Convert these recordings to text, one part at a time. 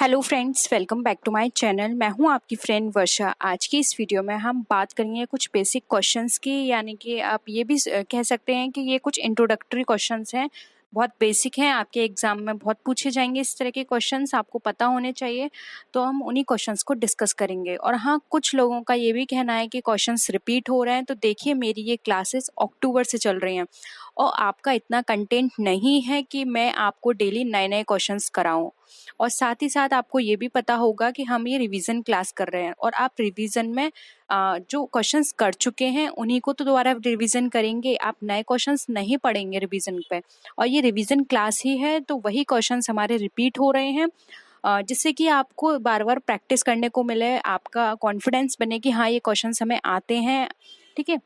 Hello friends, welcome back to my channel. मैं हूं आपकी फ्रेंड वर्षा। आज की इस वीडियो में हम बात करेंगे कुछ बेसिक क्वेश्चंस की, यानी कि आप ये भी कह सकते हैं कि ये कुछ इंट्रोडक्टरी क्वेश्चंस हैं, बहुत बेसिक हैं। आपके एग्जाम में बहुत पूछे जाएंगे इस तरह के क्वेश्चंस, आपको पता होने चाहिए। तो हम उन्हीं क्वेश्चंस को डिस्कस करेंगे। और हाँ, कुछ लोगों का ये भी कहना है कि क्वेश्चंस रिपीट हो रहे हैं। तो देखिए, मेरी ये क्लासेस अक्टूबर से चल रही हैं और आपका इतना कंटेंट नहीं है कि मैं आपको डेली नए नए क्वेश्चंस कराऊं। और साथ ही साथ आपको ये भी पता होगा कि हम ये रिवीजन क्लास कर रहे हैं और आप रिवीजन में जो क्वेश्चंस कर चुके हैं उन्हीं को तो दोबारा रिवीजन करेंगे। आप नए क्वेश्चंस नहीं पढ़ेंगे रिवीजन पे। और ये रिवीजन क्लास ही है, तो वही क्वेश्चंस हमारे रिपीट हो रहे हैं, जिससे कि आपको बार बार प्रैक्टिस करने को मिले, आपका कॉन्फिडेंस बने कि हाँ, ये क्वेश्चंस हमें आते हैं। ठीक है।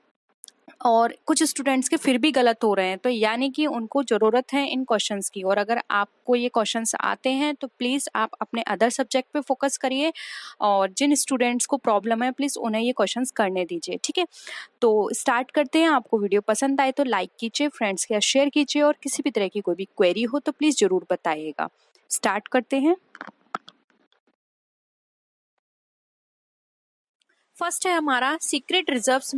और कुछ स्टूडेंट्स के फिर भी गलत हो रहे हैं, तो यानी कि उनको ज़रूरत है इन क्वेश्चंस की। और अगर आपको ये क्वेश्चंस आते हैं तो प्लीज़ आप अपने अदर सब्जेक्ट पे फोकस करिए, और जिन स्टूडेंट्स को प्रॉब्लम है प्लीज़ उन्हें ये क्वेश्चंस करने दीजिए। ठीक है। तो स्टार्ट करते हैं। आपको वीडियो पसंद आए तो लाइक कीजिए, फ्रेंड्स के साथ शेयर कीजिए, और किसी भी तरह की कोई भी क्वेरी हो तो प्लीज़ ज़रूर बताइएगा। स्टार्ट करते हैं। फर्स्ट है हमारा सीक्रेट रिजर्व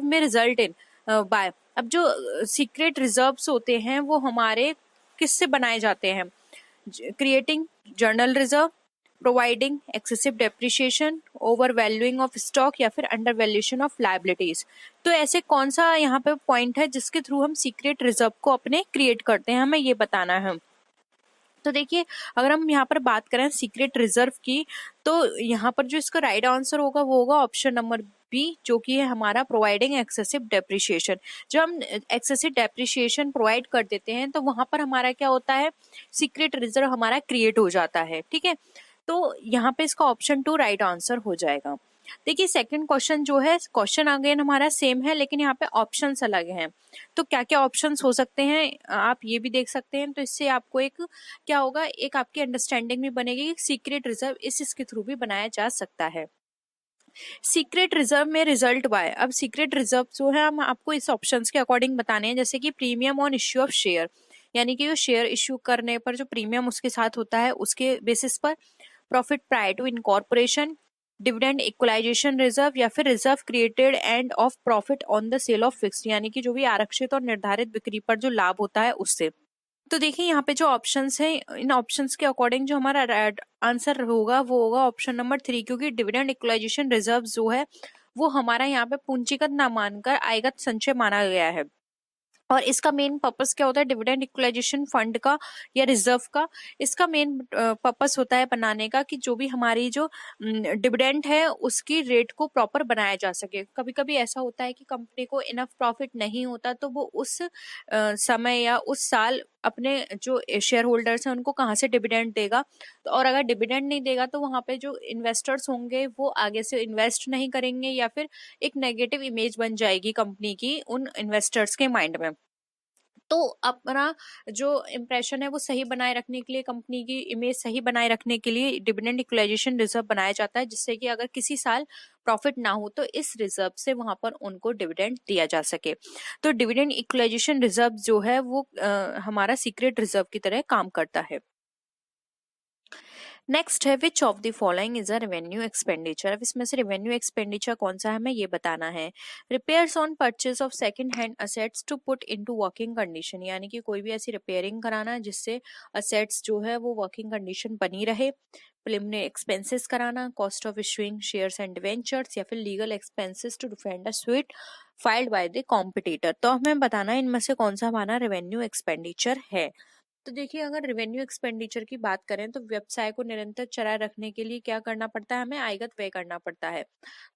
में रिजल्ट इन बाय। अब जो सीक्रेट रिजर्व्स होते हैं वो हमारे किससे बनाए जाते हैं? Creating journal reserve, providing excessive depreciation, over valuing of stock, या फिर अंडर वैल्यूएशन ऑफ लाइबिलिटीज। तो ऐसे कौन सा यहाँ पे पॉइंट है जिसके थ्रू हम सीक्रेट रिजर्व को अपने क्रिएट करते हैं, हमें ये बताना है। तो देखिए, अगर हम यहाँ पर बात करें सीक्रेट रिजर्व की, तो यहाँ पर जो इसका राइट आंसर होगा वो होगा ऑप्शन नंबर बी, जो कि है हमारा प्रोवाइडिंग एक्सेसिव डेप्रिसिएशन। जब हम एक्सेसिव डेप्रिसिएशन प्रोवाइड कर देते हैं तो वहां पर हमारा क्या होता है, सीक्रेट रिजर्व हमारा क्रिएट हो जाता है। ठीक है। तो यहाँ पे इसका ऑप्शन 2 राइट आंसर हो जाएगा। देखिए, सेकंड क्वेश्चन जो है, क्वेश्चन अगेन हमारा सेम है लेकिन यहाँ पे ऑप्शंस अलग हैं। तो क्या क्या ऑप्शंस हो सकते हैं आप ये भी देख सकते हैं। तो इससे आपको एक क्या होगा, एक आपकी अंडरस्टैंडिंग भी बनेगी कि सीक्रेट रिजर्व इसके थ्रू भी बनाया जा सकता है। सीक्रेट रिजर्व में रिजल्ट बाय। अब सीक्रेट रिजर्व जो है हम आपको इस ऑप्शंस के अकॉर्डिंग बताने हैं, जैसे कि premium on issue of share, यानी कि जो शेयर इश्यू करने पर जो प्रीमियम उसके साथ होता है उसके बेसिस पर, profit prior to incorporation, dividend equalisation reserve, या फिर reserve created and of profit on the sale of fixed, यानी कि जो भी आरक्षित और निर्धारित बिक्री पर जो लाभ होता है उससे। तो देखिए, यहाँ पे जो ऑप्शंस हैं, इन ऑप्शंस के अकॉर्डिंग जो हमारा आंसर होगा वो होगा ऑप्शन नंबर 3, क्योंकि डिविडेंड इक्वलाइजेशन रिजर्व जो है वो हमारा यहाँ पे पूंजीगत ना मानकर आयगत संचय माना गया है। और इसका मेन पर्पस क्या होता है, डिविडेंड इक्वलाइजेशन फंड का या रिजर्व का, इसका मेन पर्पस होता है बनाने का कि जो भी हमारी जो डिविडेंड है उसकी रेट को प्रॉपर बनाया जा सके। कभी कभी ऐसा होता है कि कंपनी को इनफ प्रॉफिट नहीं होता, तो वो उस समय या उस साल अपने जो शेयर होल्डर्स हैं उनको कहाँ से डिविडेंड देगा। तो और अगर डिविडेंड नहीं देगा तो वहां पे जो इन्वेस्टर्स होंगे वो आगे से इन्वेस्ट नहीं करेंगे, या फिर एक नेगेटिव इमेज बन जाएगी कंपनी की उन इन्वेस्टर्स के माइंड में। तो अपना जो इम्प्रेशन है वो सही बनाए रखने के लिए, कंपनी की इमेज सही बनाए रखने के लिए डिविडेंड इक्वलाइजेशन रिजर्व बनाया जाता है, जिससे कि अगर किसी साल प्रॉफिट ना हो तो इस रिजर्व से वहां पर उनको डिविडेंड दिया जा सके। तो डिविडेंड इक्वलाइजेशन रिजर्व जो है वो हमारा सीक्रेट रिजर्व की तरह काम करता है। नेक्स्ट है, which of the following is a revenue expenditure. अब इसमें से रेवेन्यू एक्सपेंडिचर कौन सा है हमें ये बताना है। Repairs on purchase of second hand assets to put into working condition, यानी कि कोई भी ऐसी रिपेयरिंग कराना जिससे असेट्स जो है वो वर्किंग कंडीशन बनी रहे। प्रिलिमिनरी एक्सपेंसेस कराना, cost of issuing shares and debentures, या फिर legal expenses to defend a suit filed by the competitor. तो हमें बताना है इनमें से कौन सा हमारा रेवेन्यू एक्सपेंडिचर है। तो देखिए, अगर रेवेन्यू एक्सपेंडिचर की बात करें तो व्यवसाय को निरंतर चलाए रखने के लिए क्या करना पड़ता है, हमें आयगत व्यय करना पड़ता है।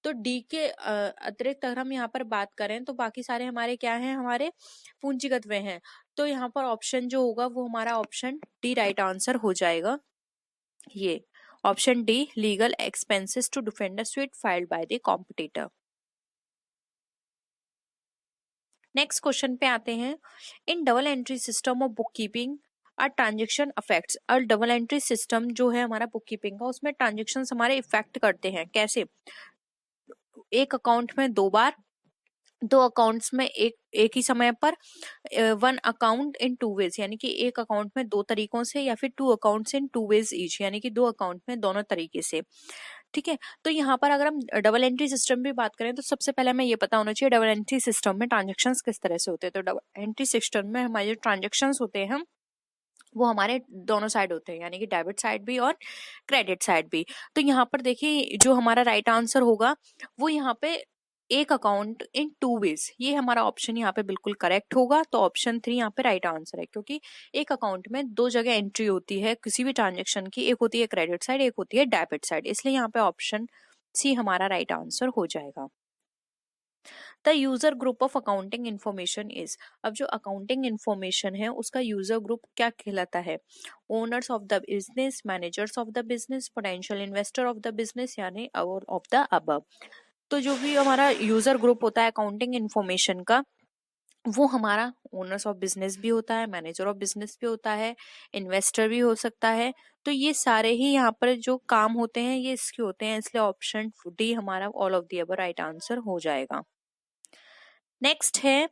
तो डी के अतिरिक्त अगर हम यहाँ पर बात करें तो बाकी सारे हमारे क्या हैं, हमारे पूंजीगत व्यय हैं। तो यहाँ पर ऑप्शन जो होगा वो हमारा ऑप्शन डी राइट आंसर हो जाएगा। ये option D, legal expenses to defend a suit filed by the competitor. Next question पे आते हैं। In double entry system of book keeping और ट्रांजेक्शन अफेक्ट्स। और डबल एंट्री सिस्टम जो है हमारा बुक कीपिंग का, उसमें ट्रांजेक्शन हमारे इफेक्ट करते हैं कैसे? एक अकाउंट में दो बार दो अकाउंट्स में एक एक ही समय पर one account in two ways, यानी कि एक अकाउंट में दो तरीकों से, या फिर two accounts in two ways each, यानी कि दो अकाउंट में दोनों तरीके से। ठीक है, तो यहाँ पर अगर हम डबल एंट्री सिस्टम भी बात करें तो सबसे पहले हमें ये पता होना चाहिए डबल एंट्री सिस्टम में ट्रांजेक्शन्स किस तरह से होते हैं। तो डबल एंट्री सिस्टम में हमारे जो ट्रांजेक्शन्स होते हैं वो हमारे दोनों साइड होते हैं, यानी कि डेबिट साइड भी और क्रेडिट साइड भी। तो यहाँ पर देखिए जो हमारा राइट आंसर होगा वो यहाँ पे एक अकाउंट इन टू वेज, ये हमारा ऑप्शन यहाँ पे बिल्कुल करेक्ट होगा। तो ऑप्शन 3 यहाँ पे राइट आंसर है, क्योंकि एक अकाउंट में दो जगह एंट्री होती है किसी भी ट्रांजेक्शन की, एक होती है क्रेडिट साइड, एक होती है डेबिट साइड, इसलिए यहाँ पे ऑप्शन सी हमारा राइट आंसर हो जाएगा। The user group of accounting information is, अब जो अकाउंटिंग इन्फॉर्मेशन है उसका यूजर ग्रुप क्या कहलाता है? Owners of the business, managers of the business, potential investor of the business, यानी ऑफ द अबव। तो जो भी हमारा यूजर ग्रुप होता है अकाउंटिंग इन्फॉर्मेशन का, वो हमारा ओनर्स ऑफ बिजनेस भी होता है, मैनेजर ऑफ बिजनेस भी होता है, इन्वेस्टर भी हो सकता है। तो ये सारे ही यहाँ पर जो काम होते हैं ये इसके होते हैं, इसलिए ऑप्शन डी हमारा all of the above right answer हो जाएगा। नेक्स्ट है,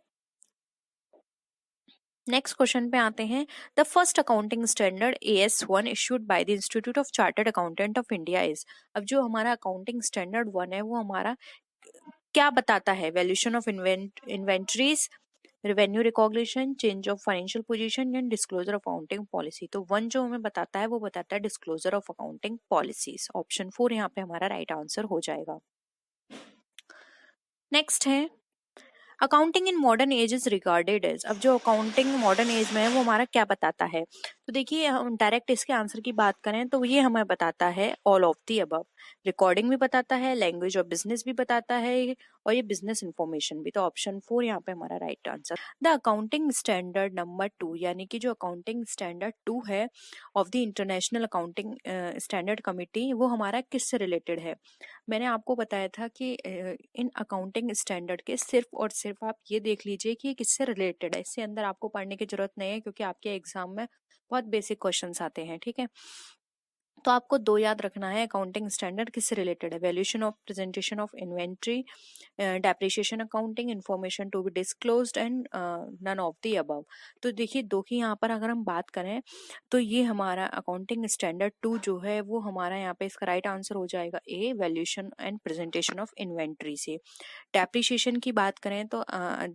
नेक्स्ट क्वेश्चन पे आते हैं। The first accounting standard AS1 issued by the institute of chartered accountant of India is, अब जो हमारा अकाउंटिंग स्टैंडर्ड 1 है वो हमारा क्या बताता है? Valuation of inventories, revenue recognition, change of financial position and disclosure of accounting policy. तो 1 जो हमें बताता है वो बताता है disclosure of accounting policies. Option 4 यहाँ पे हमारा राइट आंसर हो जाएगा। नेक्स्ट है accounting in modern age is regarded as, अब जो अकाउंटिंग मॉडर्न एज में है वो हमारा क्या बताता है? तो देखिए हम डायरेक्ट इसके आंसर की बात करें तो ये हमें बताता है all of the above. Recording भी बताता है, लैंग्वेज ऑफ बिजनेस भी बताता है, और ये बिजनेस इंफॉर्मेशन भी। तो ऑप्शन 4 यहाँ पे हमारा right answer. The accounting standard number 2, यानी कि जो अकाउंटिंग स्टैंडर्ड 2 है of the international accounting standard committee, वो हमारा किससे रिलेटेड है? मैंने आपको बताया था कि इन अकाउंटिंग स्टैंडर्ड के सिर्फ और सिर्फ आप ये देख लीजिए कि ये किससे रिलेटेड है, इससे अंदर आपको पढ़ने की जरूरत नहीं है, क्योंकि आपके एग्जाम में बहुत बेसिक क्वेश्चंस आते हैं। ठीक है, तो आपको दो याद रखना है अकाउंटिंग स्टैंडर्ड किससे रिलेटेड है। Valuation of presentation of inventory, depreciation accounting, information to be disclosed and none of the above. तो देखिए दो की यहाँ पर अगर हम बात करें तो ये हमारा अकाउंटिंग स्टैंडर्ड 2 जो है वो हमारा यहाँ पे इसका राइट आंसर हो जाएगा A, valuation and presentation of inventory से। डेप्रिसिएशन की बात करें तो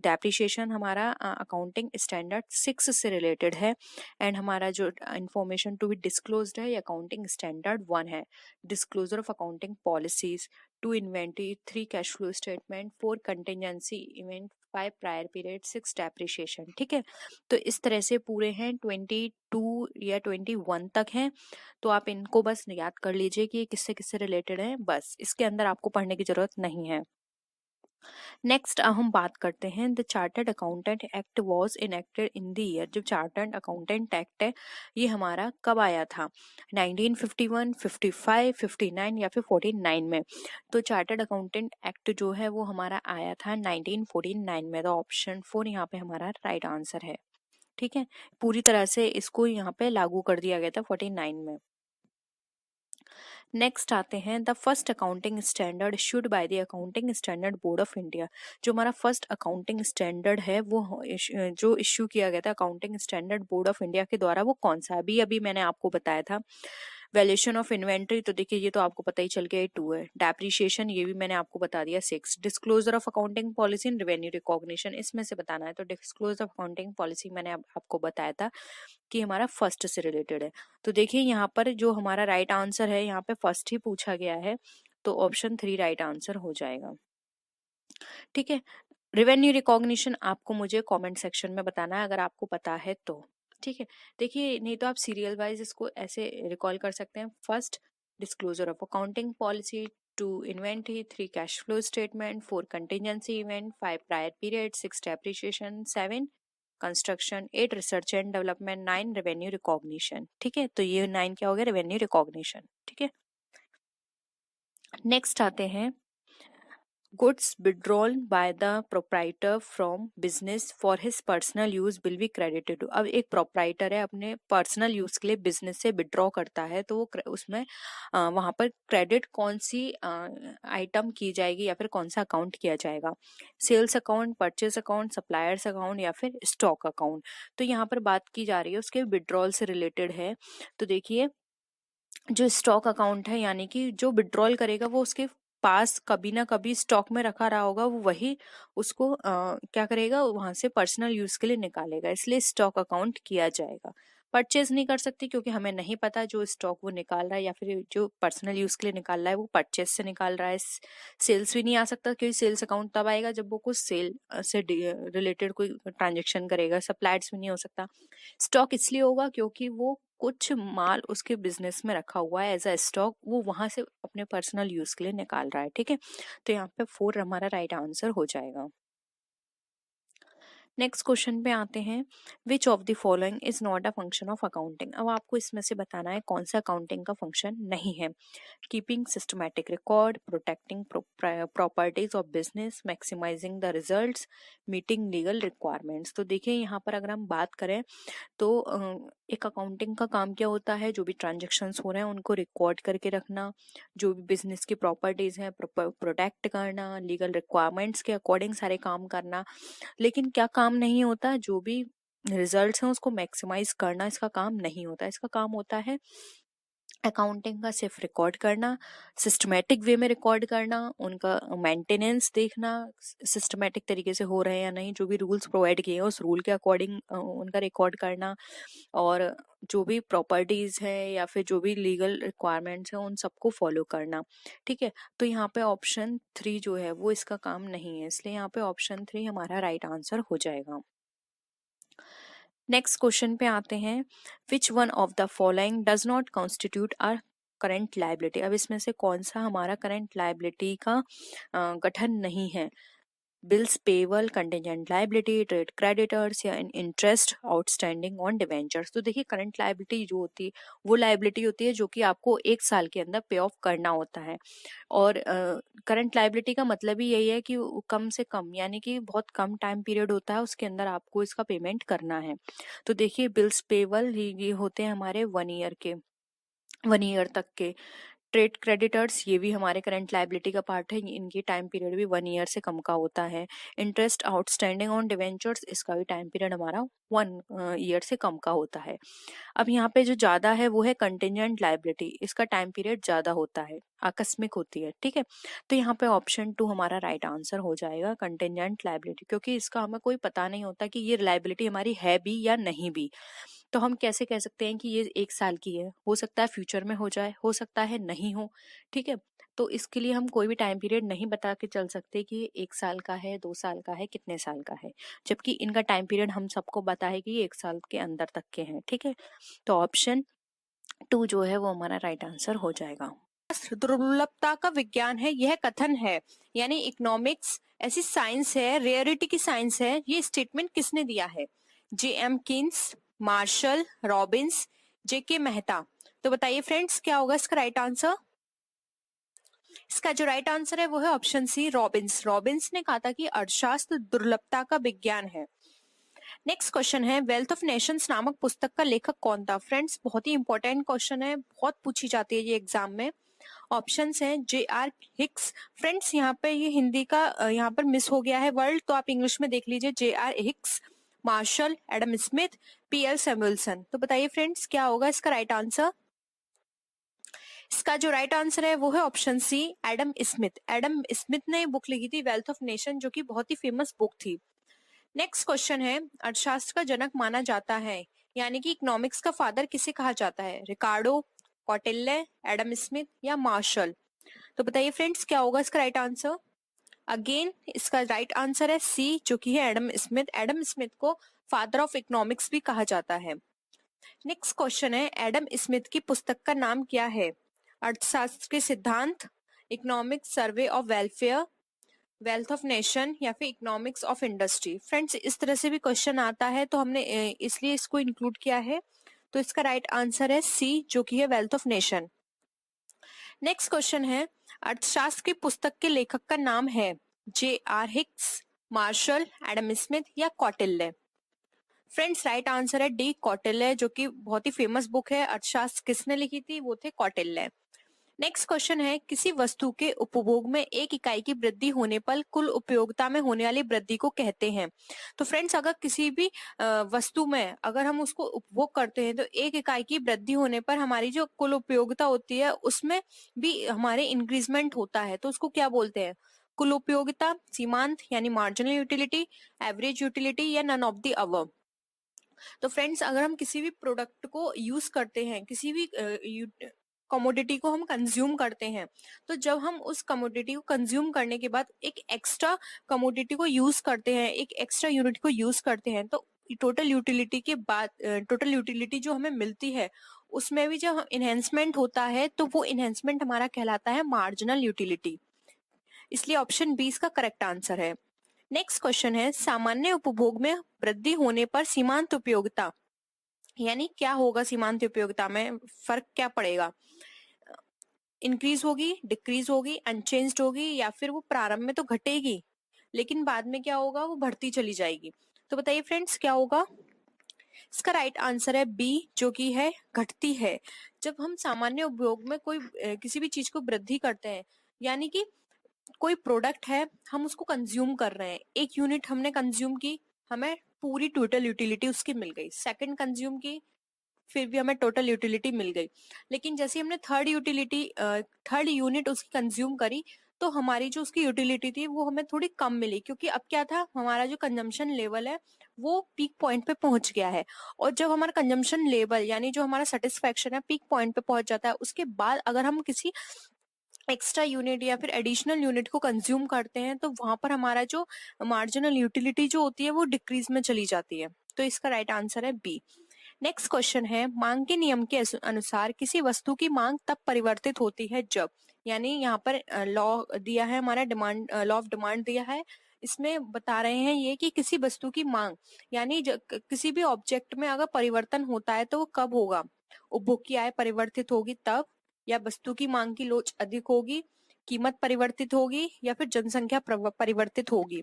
डेप्रिसिएशन हमारा अकाउंटिंग स्टैंडर्ड 6 से रिलेटेड है, एंड हमारा जो इंफॉर्मेशन टू बी डिस्क्लोज्ड है ये अकाउंटिंग स्टैंडर्ड 1 है। Disclosure of accounting policies, 2 inventory, 3 cash flow statement, 4 contingency event, 5 prior period, 6 depreciation. ठीक है, तो इस तरह से पूरे हैं 22 या 21 तक हैं। तो आप इनको बस याद कर लीजिए कि ये किससे किससे रिलेटेड है, बस इसके अंदर आपको पढ़ने की जरूरत नहीं है। नेक्स्ट हम बात करते हैं the chartered accountant act was enacted in the year, जो चार्टर्ड अकाउंटेंट एक्ट है ये हमारा कब आया था? 1951, 55, 59 या फिर 49 में। तो चार्टर्ड अकाउंटेंट एक्ट जो है वो हमारा आया था 1949 में। तो ऑप्शन 4 यहाँ पे हमारा राइट आंसर है। ठीक है, पूरी तरह से इसको यहाँ पे लागू कर दिया गया था 49 में। नेक्स्ट आते हैं the first accounting standard issued by the accounting standard board of India, जो हमारा फर्स्ट अकाउंटिंग स्टैंडर्ड है वो जो इश्यू किया गया था accounting standard board of India के द्वारा, वो कौन सा? अभी अभी मैंने आपको बताया था। वैल्यूएशन ऑफ इन्वेंट्री, तो देखिए ये तो आपको पता ही चल गया 2 है। डेप्रिसिएशन ये भी मैंने आपको बता दिया 6। Disclosure of accounting policy and revenue recognition, इसमें से बताना है। तो डिस्क्लोजर ऑफ अकाउंटिंग पॉलिसी मैंने आपको बताया था कि हमारा फर्स्ट से रिलेटेड है। तो देखिए यहाँ पर जो हमारा राइट आंसर है यहाँ पे फर्स्ट ही पूछा गया है, तो ऑप्शन 3 राइट आंसर हो जाएगा। ठीक है, रेवेन्यू रिकॉग्निशन आपको मुझे कमेंट सेक्शन में बताना है अगर आपको पता है तो। ठीक है, देखिए नहीं तो आप सीरियल वाइज इसको ऐसे रिकॉल कर सकते हैं। First disclosure of accounting policy, 2 inventory, 3 cash flow statement, 4 contingency event, 5 prior period, 6 depreciation, 7 construction, 8 research and development, 9 revenue recognition. ठीक है, तो ये 9 क्या हो गया? Revenue recognition. ठीक है, नेक्स्ट आते हैं goods withdrawn by the proprietor from business for his personal use will be credited to. अब एक प्रोप्राइटर है, अपने पर्सनल यूज के लिए बिजनेस से विड्रॉ करता है, तो वो उसमें वहां पर क्रेडिट कौन सी आइटम की जाएगी या फिर कौन सा अकाउंट किया जाएगा? Sales account, purchase account, suppliers account या फिर स्टॉक अकाउंट? तो यहाँ पर बात की जा रही है उसके विड्रॉल से रिलेटेड है। तो देखिए, जो स्टॉक अकाउंट है, यानी कि जो विड्रॉल करेगा वो उसके पास कभी ना कभी स्टॉक में रखा रहा होगा, वो वही उसको क्या करेगा, वहां से पर्सनल यूज के लिए निकालेगा, इसलिए स्टॉक अकाउंट किया जाएगा। परचेज नहीं कर सकती क्योंकि हमें नहीं पता जो स्टॉक वो निकाल रहा है या फिर जो पर्सनल यूज के लिए निकाल रहा है वो परचेज से निकाल रहा है। सेल्स भी नहीं आ सकता क्योंकि सेल्स अकाउंट तब आएगा जब वो कुछ सेल से रिलेटेड कोई ट्रांजेक्शन करेगा। सप्लायर्स भी नहीं हो सकता। स्टॉक इसलिए होगा क्योंकि वो कुछ माल उसके बिजनेस में रखा हुआ है एज अ स्टॉक, वो वहां से अपने पर्सनल यूज के लिए निकाल रहा है। ठीक है, तो यहाँ पे 4 हमारा राइट आंसर हो जाएगा। नेक्स्ट क्वेश्चन पे आते हैं, which of the following is not a function of accounting. अब आपको इसमें से बताना है कौन सा अकाउंटिंग का फंक्शन नहीं है। Keeping systematic record, protecting properties of business, maximising the results, meeting legal requirements. तो देखिए यहाँ पर अगर हम बात करें तो एक अकाउंटिंग का काम क्या होता है, जो भी ट्रांजेक्शन्स हो रहे हैं उनको रिकॉर्ड करके रखना, जो भी बिजनेस की प्रॉपर्टीज हैं प्रोटेक्ट करना, लीगल रिक्वायरमेंट्स के अकॉर्डिंग सारे काम करना। लेकिन क्या काम नहीं होता, जो भी रिजल्ट्स हैं उसको मैक्सिमाइज करना इसका काम नहीं होता। इसका काम होता है अकाउंटिंग का सिर्फ रिकॉर्ड करना, सिस्टमेटिक वे में रिकॉर्ड करना, उनका मेंटेनेंस देखना सिस्टमेटिक तरीके से हो रहे हैं या नहीं, जो भी रूल्स प्रोवाइड किए हैं उस रूल के अकॉर्डिंग उनका रिकॉर्ड करना, और जो भी प्रॉपर्टीज है या फिर जो भी लीगल रिक्वायरमेंट्स हैं उन सबको फॉलो करना। ठीक है, तो यहाँ पे ऑप्शन 3 जो है वो इसका काम नहीं है, इसलिए यहाँ पे ऑप्शन 3 हमारा राइट आंसर हो जाएगा। नेक्स्ट क्वेश्चन पे आते हैं, which one of the following does not constitute are current liability. अब इसमें से कौन सा हमारा करंट लाइबिलिटी का गठन नहीं है? Bills payable, contingent liability, trade creditors या इंटरेस्ट आउटस्टैंडिंग ऑन डिवेंचर्स। तो देखिए, करंट लाइबिलिटी जो होती है वो लाइबिलिटी होती है जो कि आपको 1 साल के अंदर पे ऑफ करना होता है, और करंट लाइबिलिटी का मतलब ही यही है कि कम से कम, यानी कि बहुत कम टाइम पीरियड होता है उसके अंदर आपको इसका पेमेंट करना है। तो देखिए, बिल्स पेबल ये होते हैं हमारे 1 ईयर के, 1 ईयर तक के। ट्रेड क्रेडिटर्स ये भी हमारे करंट लाइबिलिटी का पार्ट है, इनकी टाइम पीरियड भी 1 ईयर से कम का होता है। इंटरेस्ट आउटस्टैंडिंग ऑन डिवेंचर्स, इसका भी टाइम पीरियड हमारा 1 ईयर से कम का होता है। अब यहाँ पे जो ज्यादा है वो है कंटिजेंट लाइबिलिटी, इसका टाइम पीरियड ज्यादा होता है, आकस्मिक होती है। ठीक है, तो यहाँ पे ऑप्शन 2 हमारा राइट आंसर हो जाएगा, कंटिजेंट लाइबिलिटी, क्योंकि इसका हमें कोई पता नहीं होता कि ये लाइबिलिटी हमारी है भी या नहीं भी। तो हम कैसे कह सकते हैं कि ये 1 साल की है? हो सकता है फ्यूचर में हो जाए, हो सकता है नहीं हो। ठीक है, तो इसके लिए हम कोई भी टाइम पीरियड नहीं बता के चल सकते कि ये 1 साल का है, 2 साल का है, कितने साल का है, जबकि इनका टाइम पीरियड हम सबको पता है कि ये 1 साल के अंदर तक के हैं। ठीक है, तो ऑप्शन 2 जो है वो हमारा राइट आंसर हो जाएगा। दुर्लभता का विज्ञान है, यह कथन है, यानी इकोनॉमिक्स ऐसी साइंस है, रेयरिटी की साइंस है, ये स्टेटमेंट किसने दिया है? J.M. Keynes, Marshall, Robbins, J.K. Mehta. तो बताइए फ्रेंड्स, क्या होगा इसका राइट आंसर? इसका जो राइट आंसर है वो है ऑप्शन सी, रॉबिन्स। रॉबिन्स ने कहा था कि अर्थशास्त्र दुर्लभता का विज्ञान है। नेक्स्ट क्वेश्चन है, वेल्थ ऑफ नेशंस नामक पुस्तक का लेखक कौन था? फ्रेंड्स, बहुत ही इंपॉर्टेंट क्वेश्चन है, बहुत पूछी जाती है ये एग्जाम में। ऑप्शंस हैं J.R. हिक्स। फ्रेंड्स, यहाँ पे ये हिंदी का यहाँ पर मिस हो गया है वर्ड, तो आप इंग्लिश में देख लीजिए, J.R. Hicks, Marshall, Adam Smith, P.L. Samuelson. तो बताइए फ्रेंड्स, क्या होगा इसका राइट आंसर? इसका जो राइट आंसर है वो है option C, Adam Smith. Adam Smith ने बुक लिखी थी वेल्थ ऑफ नेशन, जो कि बहुत ही फेमस बुक थी। नेक्स्ट क्वेश्चन है, अर्थशास्त्र का जनक माना जाता है, यानी कि इकोनॉमिक्स का फादर किसे कहा जाता है? रिकार्डो, कौटिल्य, एडम स्मिथ या मार्शल? तो बताइए फ्रेंड्स, क्या होगा इसका राइट आंसर? अगेन इसका राइट आंसर है सी, जो कि है एडम स्मिथ। एडम स्मिथ को फादर ऑफ इकोनॉमिक्स भी कहा जाता है। नेक्स्ट क्वेश्चन है, एडम स्मिथ की पुस्तक का नाम क्या है? अर्थशास्त्र के सिद्धांत, economic survey of welfare, wealth of nation या फिर इकोनॉमिक्स ऑफ इंडस्ट्री? फ्रेंड्स, इस तरह से भी क्वेश्चन आता है, तो हमने इसलिए इसको इंक्लूड किया है। तो इसका राइट आंसर है सी, जो कि है wealth of nation. Next question है, अर्थशास्त्र की पुस्तक के लेखक का नाम है? J.R. Hicks, Marshall, Adam Smith या कौटिल्य? फ्रेंड्स राइट आंसर है डी, कौटिल्य, जो कि बहुत ही फेमस बुक है। अर्थशास्त्र किसने लिखी थी? वो थे कौटिल्य। नेक्स्ट क्वेश्चन है, किसी वस्तु के उपभोग में 1 इकाई की वृद्धि होने पर कुल उपयोगिता में होने वाली वृद्धि को कहते हैं। तो फ्रेंड्स अगर किसी भी वस्तु में अगर हम उसको उपभोग करते हैं तो 1 इकाई की वृद्धि होने पर हमारी जो कुल उपयोगिता होती है उसमें भी हमारे इंक्रीजमेंट होता है, तो उसको क्या बोलते हैं? कुल उपयोगिता, सीमांत यानी मार्जिनल यूटिलिटी, एवरेज यूटिलिटी या नन ऑफ द अबव? तो फ्रेंड्स अगर हम किसी भी प्रोडक्ट को यूज करते हैं, किसी भी कमोडिटी को हम कंज्यूम करते हैं, तो जब हम उस कमोडिटी को कंज्यूम करने के बाद एक एक्स्ट्रा कमोडिटी को यूज करते हैं, एक एक्स्ट्रा यूनिट को यूज करते हैं, तो टोटल यूटिलिटी के बाद टोटल यूटिलिटी जो हमें मिलती है उसमें भी जब इन्हेंसमेंट होता है तो वो इन्हेंसमेंट हमारा कहलाता है मार्जिनल यूटिलिटी। इसलिए ऑप्शन बी इसका करेक्ट आंसर है। नेक्स्ट क्वेश्चन है, सामान्य उपभोग में वृद्धि होने पर सीमांत उपयोगिता यानी क्या होगा? सीमांत उपयोगिता में फर्क क्या पड़ेगा? इंक्रीज होगी, डिक्रीज होगी, अनचेंज्ड होगी, या फिर वो प्रारंभ में तो घटेगी लेकिन बाद में क्या होगा? वो बढ़ती चली जाएगी। तो बताइए फ्रेंड्स क्या होगा? इसका राइट आंसर है बी, जो कि है घटती है। जब हम सामान्य उपयोग में कोई किसी भी चीज को वृद्धि करते हैं, यानी कि कोई प्रोडक्ट है, हम उसको कंज्यूम कर रहे हैं, 1 यूनिट हमने कंज्यूम की, हमें पूरी टोटल यूटिलिटी उसकी मिल गई। सेकंड कंज्यूम की, फिर भी हमें टोटल यूटिलिटी मिल गई। लेकिन जैसे हमने थर्ड यूनिट उसकी कंज्यूम करी, तो हमारी जो उसकी यूटिलिटी थी वो हमें थोड़ी कम मिली, क्योंकि अब क्या था, हमारा जो कंजम्पशन लेवल है वो पीक पॉइंट पे पहुंच गया है। और जब हमारा कंजम्पशन लेवल यानी जो हमारा सेटिस्फेक्शन है पीक पॉइंट पे पहुंच जाता है, उसके बाद अगर हम किसी एक्स्ट्रा यूनिट या फिर एडिशनल यूनिट को कंज्यूम करते हैं तो वहां पर हमारा जो मार्जिनल यूटिलिटी जो होती है वो डिक्रीज में चली जाती है। तो इसका राइट आंसर है बी। नेक्स्ट क्वेश्चन है, मांग के नियम के अनुसार किसी वस्तु की मांग तब परिवर्तित होती है जब, यानी यहाँ पर लॉ दिया है हमारा, डिमांड लॉ ऑफ डिमांड दिया है। इसमें बता रहे हैं ये कि किसी वस्तु की मांग यानी किसी भी ऑब्जेक्ट में अगर परिवर्तन होता है तो वो कब होगा? उपभोग की आय परिवर्तित होगी तब, या वस्तु की मांग की लोच अधिक होगी, कीमत परिवर्तित होगी, या फिर जनसंख्या परिवर्तित होगी?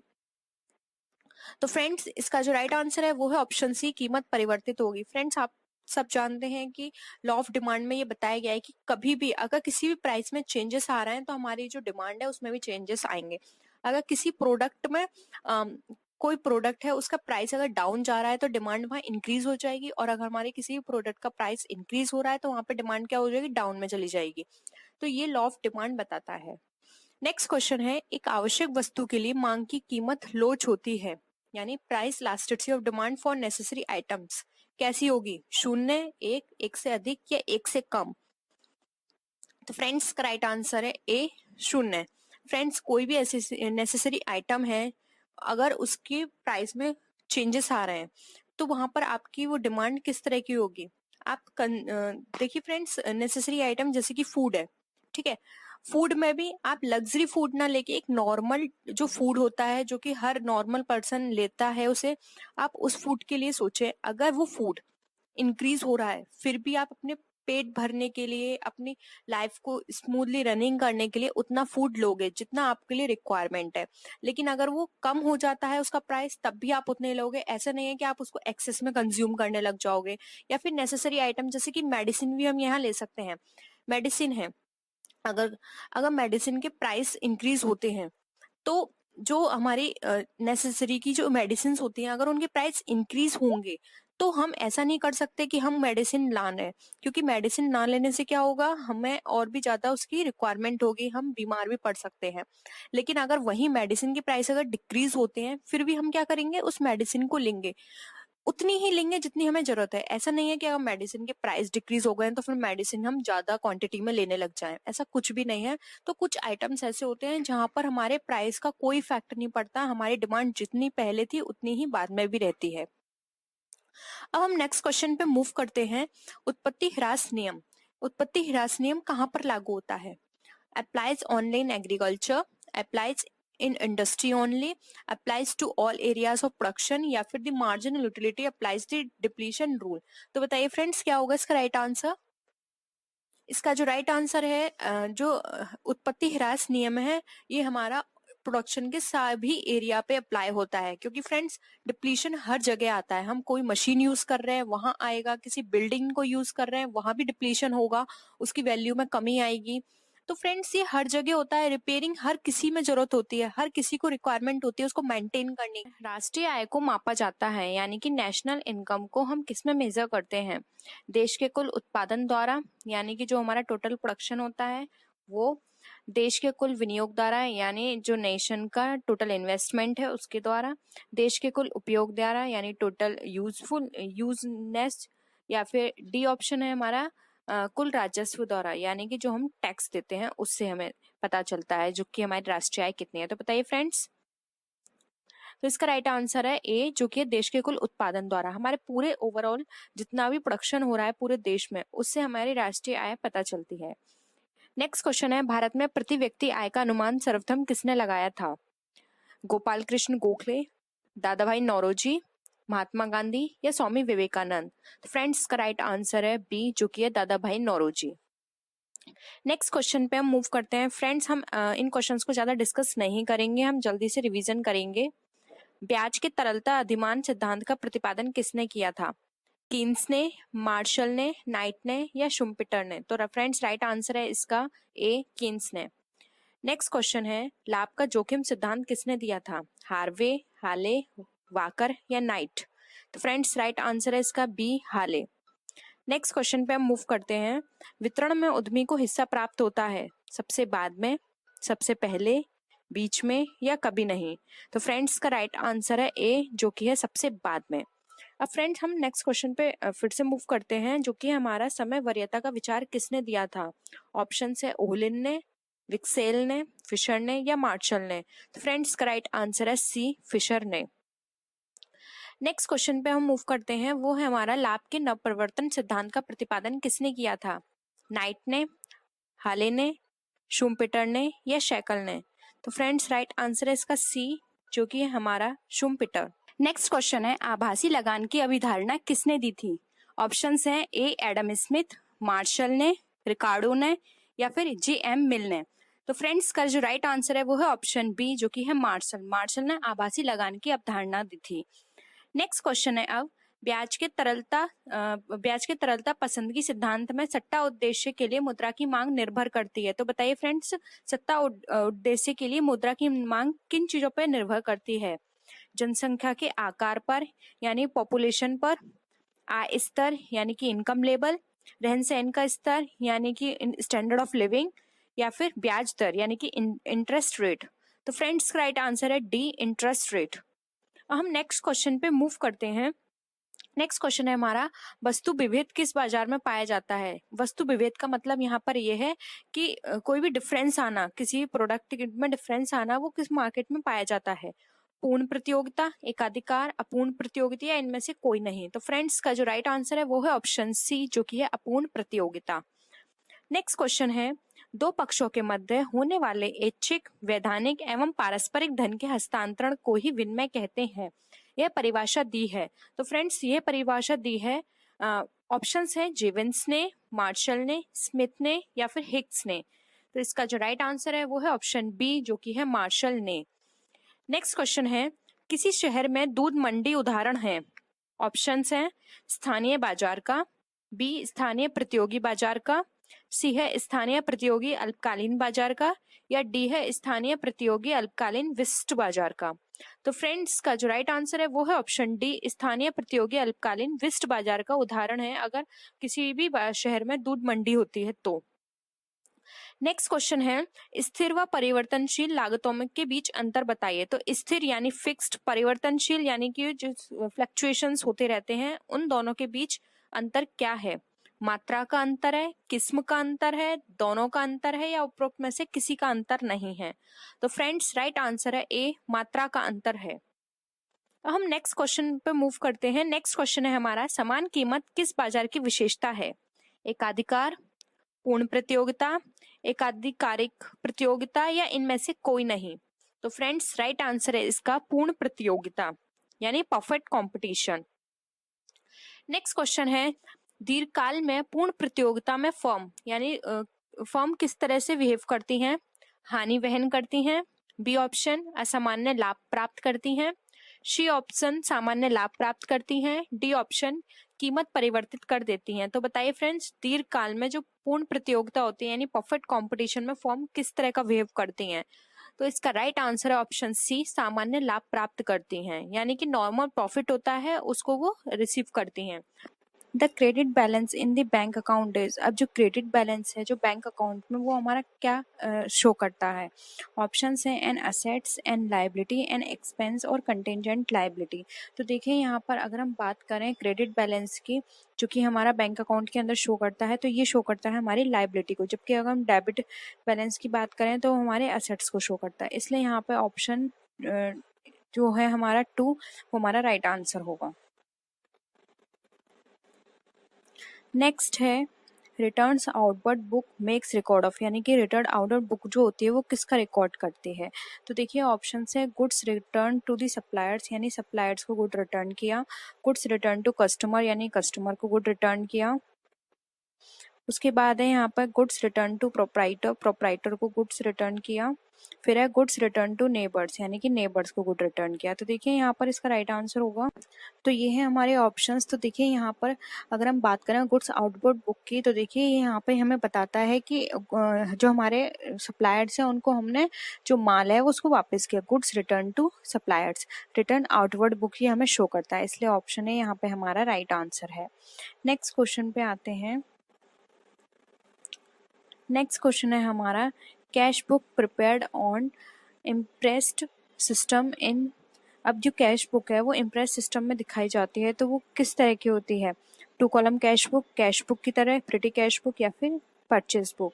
तो फ्रेंड्स इसका जो राइट आंसर है वो है ऑप्शन सी, कीमत परिवर्तित होगी। फ्रेंड्स आप सब जानते हैं कि लॉ ऑफ डिमांड में ये बताया गया है कि कभी भी अगर किसी भी प्राइस में चेंजेस आ रहे हैं तो हमारी जो डिमांड है उसमें भी चेंजेस आएंगे। अगर किसी प्रोडक्ट में कोई प्रोडक्ट है उसका प्राइस अगर डाउन जा रहा है तो डिमांड वहां इंक्रीज हो जाएगी, और अगर हमारे किसी भी प्रोडक्ट का प्राइस इंक्रीज हो रहा है तो वहां पे डिमांड क्या हो जाएगी? डाउन में चली जाएगी। तो ये लॉ ऑफ डिमांड बताता है। नेक्स्ट क्वेश्चन है, एक आवश्यक वस्तु के लिए मांग की कीमत लोच होती है, यानी price elasticity of demand for necessary items कैसी होगी? 0, 1, 1 से अधिक या 1 से कम? तो फ्रेंड्स का राइट आंसर है ए, 0। फ्रेंड्स कोई भी ऐसी नेसेसरी आइटम है, अगर उसके प्राइस में चेंजेस आ रहे हैं तो वहां पर आपकी वो डिमांड किस तरह की होगी? आप देखिए फ्रेंड्स, नेसेसरी आइटम जैसे कि फूड है, ठीक है, फूड में भी आप लग्जरी फूड ना लेके एक नॉर्मल जो फूड होता है जो कि हर नॉर्मल पर्सन लेता है उसे, आप उस फूड के लिए सोचें। अगर वो फूड इंक्रीज हो रहा है फिर भी आप अपने पेट भरने के लिए, अपनी लाइफ को स्मूथली रनिंग करने के लिए उतना फूड लोगे जितना आपके लिए रिक्वायरमेंट है। लेकिन अगर वो कम हो जाता है उसका प्राइस तब भी आप उतने लोगे। ऐसा नहीं है कि आप उसको एक्सेस में कंज्यूम करने लग जाओगे। या फिर नेसेसरी आइटम जैसे कि मेडिसिन भी हम यहाँ ले सकते हैं। मेडिसिन है, अगर अगर मेडिसिन के प्राइस इंक्रीज होते हैं तो जो हमारी नेसेसरी की जो मेडिसिन होती हैं अगर उनके प्राइस इंक्रीज होंगे तो हम ऐसा नहीं कर सकते कि हम मेडिसिन ला लें, क्योंकि मेडिसिन ना लेने से क्या होगा, हमें और भी ज्यादा उसकी रिक्वायरमेंट होगी, हम बीमार भी पड़ सकते हैं। लेकिन अगर वही मेडिसिन के प्राइस अगर डिक्रीज होते हैं फिर भी हम क्या करेंगे, उस मेडिसिन को लेंगे, उतनी ही लेंगे जितनी हमें जरूरत है। ऐसा नहीं है कि अगर मेडिसिन के प्राइस डिक्रीज हो गए तो फिर मेडिसिन हम ज्यादा क्वांटिटी में लेने लग जाएं, ऐसा कुछ भी नहीं है। तो कुछ आइटम्स ऐसे होते हैं जहां पर हमारे प्राइस का कोई फैक्ट नहीं पड़ता, हमारी डिमांड जितनी पहले थी उतनी ही बाद में भी रहती है। अब हम नेक्स्ट क्वेश्चन पे मूव करते हैं। उत्पत्ति ह्रास नियम, उत्पत्ति ह्रास नियम कहाँ पर लागू होता है? Applies only in agriculture, applies in industry only, applies to all areas of production, या फिर the marginal utility applies the depletion rule? तो बताइए फ्रेंड्स क्या होगा इसका राइट आंसर? इसका जो राइट आंसर है जो उत्पत्ति ह्रास नियम है ये हमारा प्रोडक्शन के सभी एरिया पे अप्लाई होता है, क्योंकि फ्रेंड्स डिप्लीशन हर जगह आता है। हम कोई मशीन यूज कर रहे हैं वहां आएगा, किसी बिल्डिंग को यूज कर रहे हैं वहां भी डिप्लीशन होगा, उसकी वैल्यू में कमी आएगी। तो फ्रेंड्स ये हर जगह होता है। रिपेयरिंग हर किसी में जरूरत होती है, हर किसी को रिक्वायरमेंट होती है उसको मेंटेन करने की। राष्ट्रीय आय को मापा जाता है, यानी कि नेशनल इनकम को हम किस में मेजर करते हैं? देश के कुल उत्पादन द्वारा, यानी कि जो हमारा टोटल प्रोडक्शन होता है वो। देश के कुल विनियोग द्वारा, यानी जो नेशन का टोटल इन्वेस्टमेंट है उसके द्वारा। देश के कुल उपयोग द्वारा, यानी टोटल यूजनेस। या फिर डी ऑप्शन है हमारा कुल राजस्व द्वारा, यानी कि जो हम टैक्स देते हैं उससे हमें पता चलता है जो कि हमारी राष्ट्रीय आय कितनी है। तो बताइए फ्रेंड्स। तो इसका राइट आंसर है ए, जो कि देश के कुल उत्पादन द्वारा। हमारे पूरे ओवरऑल जितना भी प्रोडक्शन हो रहा है पूरे देश में, उससे हमारी राष्ट्रीय आय पता चलती है। नेक्स्ट क्वेश्चन है, भारत में प्रति व्यक्ति आय का अनुमान सर्वप्रथम किसने लगाया था? गोपाल कृष्ण गोखले, दादा भाई नौरोजी, महात्मा गांधी या स्वामी विवेकानंद? तो फ्रेंड्स का राइट आंसर है बी, जो कि है दादा भाई नौरोजी। नेक्स्ट क्वेश्चन पे हम मूव करते हैं। फ्रेंड्स हम इन क्वेश्चंस को ज्यादा डिस्कस नहीं करेंगे, हम जल्दी से रिवीजन करेंगे। ब्याज के तरलता अधिमान सिद्धांत का प्रतिपादन किसने किया था? कीन्स ने, मार्शल ने, नाइट ने या शुम्पेटर ने? तो फ्रेंड्स राइट आंसर है इसका ए, कीन्स ने। नेक्स्ट क्वेश्चन है, लाभ का जोखिम सिद्धांत किसने दिया था? हार्वे, हाले, वाकर या नाइट? तो फ्रेंड्स राइट आंसर है इसका बी, हाले। नेक्स्ट क्वेश्चन पे हम मूव करते हैं। वितरण में उद्यमी को हिस्सा प्राप्त होता है सबसे बाद में, सबसे पहले, बीच में या कभी नहीं? तो फ्रेंड्स का राइट आंसर है ए, जो कि है सबसे बाद में। अब फ्रेंड्स हम नेक्स्ट क्वेश्चन पे फिर से मूव करते हैं, जो कि हमारा समय वरीयता का विचार किसने दिया था? ऑप्शन है ओहलिन ने, विक्सेल ने, फिशर ने या मार्शल ने? तो फ्रेंड्स का राइट आंसर है सी, फिशर ने। नेक्स्ट क्वेश्चन पे हम मूव करते हैं, वो है हमारा लाभ के नवप्रवर्तन सिद्धांत का प्रतिपादन किसने किया था? नाइट ने, हाले ने, शुम्पेटर ने या शैकल ने? तो फ्रेंड्स राइट आंसर है इसका सी, जो कि है हमारा शुम्पेटर। नेक्स्ट क्वेश्चन है, आभासी लगान की अभिधारणा किसने दी थी? ऑप्शंस हैं ए, एडम स्मिथ, मार्शल ने, रिकार्डो ने या फिर जे एम मिल ने? तो फ्रेंड्स का जो राइट आंसर है वो है ऑप्शन बी, जो कि है मार्शल। मार्शल ने आभासी लगान की अवधारणा दी थी। नेक्स्ट क्वेश्चन है, अब ब्याज के तरलता पसंदगी सिद्धांत में सट्टा उद्देश्य के लिए मुद्रा की मांग निर्भर करती है। तो बताइए फ्रेंड्स, सट्टा उद्देश्य के लिए मुद्रा की मांग किन चीजों पर निर्भर करती है? जनसंख्या के आकार पर, यानी पॉपुलेशन पर, आय स्तर यानी कि इनकम लेवल, रहन सहन का स्तर यानी कि स्टैंडर्ड ऑफ लिविंग, या फिर ब्याज दर यानी कि इंटरेस्ट रेट? तो फ्रेंड्स का राइट आंसर है डी, इंटरेस्ट रेट। हम नेक्स्ट क्वेश्चन पे मूव करते हैं। नेक्स्ट क्वेश्चन है हमारा, वस्तु विभेद किस बाजार में पाया जाता है? वस्तु विभेद का मतलब यहाँ पर यह है कि कोई भी डिफरेंस आना, किसी प्रोडक्ट में डिफरेंस आना, वो किस मार्केट में पाया जाता है? पूर्ण प्रतियोगिता, एकाधिकार, अपूर्ण प्रतियोगिता या इनमें से कोई नहीं? तो फ्रेंड्स का जो राइट आंसर है वो है ऑप्शन सी, जो कि है अपूर्ण प्रतियोगिता। नेक्स्ट क्वेश्चन है, दो पक्षों के मध्य होने वाले ऐच्छिक, वैधानिक एवं पारस्परिक धन के हस्तांतरण को ही विनिमय कहते हैं। यह परिभाषा दी है। तो फ्रेंड्स यह परिभाषा दी है, ऑप्शंस है जेविन्स ने, मार्शल ने, स्मिथ ने या फिर हिक्स ने? तो इसका जो राइट आंसर है वो है ऑप्शन बी, जो कि है मार्शल ने। नेक्स्ट क्वेश्चन है, किसी शहर में दूध मंडी उदाहरण है? ऑप्शंस हैं स्थानीय बाजार का, बी स्थानीय प्रतियोगी बाजार का, सी है स्थानीय प्रतियोगी अल्पकालीन बाजार का, या डी है स्थानीय प्रतियोगी अल्पकालीन विशिष्ट बाजार का? तो फ्रेंड्स का जो राइट आंसर है वो है ऑप्शन डी, स्थानीय प्रतियोगी अल्पकालीन विशिष्ट बाजार का उदाहरण है अगर किसी भी शहर में दूध मंडी होती है तो। नेक्स्ट क्वेश्चन है, स्थिर व परिवर्तनशील लागतों के बीच अंतर बताइए। तो स्थिर यानी फिक्स्ड, परिवर्तनशील यानी कि जो फ्लक्चुएशंस होते रहते हैं, उन दोनों के बीच अंतर क्या है? मात्रा का अंतर है, किस्म का अंतर है, दोनों का अंतर है या उपरोक्त में से किसी का अंतर नहीं है? तो फ्रेंड्स राइट आंसर है ए, मात्रा का अंतर है। हम नेक्स्ट क्वेश्चन पे मूव करते हैं। नेक्स्ट क्वेश्चन है हमारा, समान कीमत किस बाजार की विशेषता है? एकाधिकार, पूर्ण प्रतियोगिता, एकाधिकारिक प्रतियोगिता या इनमें से कोई नहीं? तो फ्रेंड्स राइट आंसर है इसका पूर्ण प्रतियोगिता, यानी परफेक्ट कंपटीशन। नेक्स्ट क्वेश्चन है, दीर्घकाल में पूर्ण प्रतियोगिता में फर्म यानी फर्म किस तरह से बिहेव करती हैं? हानि वहन करती हैं, बी ऑप्शन असामान्य लाभ प्राप्त करती हैं, सी ऑप्शन सामान्य लाभ प्राप्त करती हैं, डी ऑप्शन कीमत परिवर्तित कर देती हैं। तो बताइए फ्रेंड्स, दीर्घकाल में जो पूर्ण प्रतियोगिता होती है यानी परफेक्ट कंपटीशन में फर्म किस तरह का बिहेव करती हैं? तो इसका राइट आंसर है ऑप्शन सी, सामान्य लाभ प्राप्त करती हैं, यानी कि नॉर्मल प्रॉफिट होता है उसको वो रिसीव करती हैं। The credit balance in the bank account is, अब जो क्रेडिट बैलेंस है जो बैंक अकाउंट में, वो हमारा क्या शो करता है? ऑप्शंस हैं an assets, an liability, an expense और कंटिजेंट लाइबिलिटी। तो देखिए यहाँ पर अगर हम बात करें क्रेडिट बैलेंस की, जो कि हमारा बैंक अकाउंट के अंदर शो करता है, तो ये शो करता है हमारी लाइबिलिटी को, जबकि अगर हम डेबिट बैलेंस की बात करें तो हमारे असेट्स को शो करता है। इसलिए यहाँ पे ऑप्शन जो है हमारा 2 वो हमारा राइट आंसर होगा। नेक्स्ट है returns outward book makes record of, यानी कि रिटर्न आउटवर्ड बुक जो होती है वो किसका रिकॉर्ड करती है? तो देखिए ऑप्शन है goods return to the suppliers, यानी सप्लायर्स को गुड रिटर्न किया, गुड्स रिटर्न टू कस्टमर यानी कस्टमर को गुड रिटर्न किया, उसके बाद है यहाँ पर goods return to proprietor, proprietor को गुड्स रिटर्न किया, फिर है गुड्स रिटर्न टू नेबर्स, यानी कि नेबर्स को गुड रिटर्न किया। तो देखिए यहाँ पर इसका राइट आंसर होगा, तो ये है हमारे ऑप्शंस। तो देखिए यहाँ पर अगर हम बात करें गुड्स आउटवर्ड बुक की, तो देखिए यहाँ पे हमें बताता है कि जो हमारे सप्लायर्स हैं उनको हमने जो माल है उसको वापस किया, goods return to suppliers, return outward book ये हमें शो करता है, इसलिए ऑप्शन है यहाँ पे हमारा राइट आंसर है। नेक्स्ट क्वेश्चन पे आते हैं। नेक्स्ट क्वेश्चन है हमारा cash book prepared on impressed system in, अब जो कैश बुक है वो इम्प्रेस सिस्टम में दिखाई जाती है, तो वो किस तरह की होती है? 2 कॉलम कैश बुक की तरह, प्रिटी कैश बुक या फिर परचेज बुक।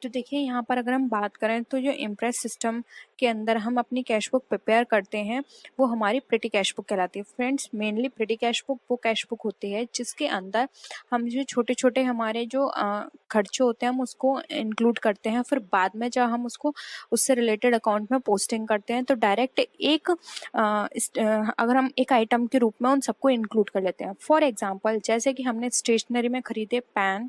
तो देखिए यहाँ पर अगर हम बात करें तो जो इम्प्रेस सिस्टम के अंदर हम अपनी कैश बुक प्रिपेयर करते हैं वो हमारी प्रिटी कैश बुक कहलाती है। Friends, mainly petty cash book वो कैश बुक होती है जिसके अंदर हम जो छोटे छोटे हमारे जो खर्चे होते हैं हम उसको इंक्लूड करते हैं, फिर बाद में जब हम उसको उससे रिलेटेड अकाउंट में पोस्टिंग करते हैं तो डायरेक्ट एक अगर हम एक आइटम के रूप में उन सबको इंक्लूड कर लेते हैं। फॉर एग्जाम्पल, जैसे कि हमने स्टेशनरी में खरीदे पेन,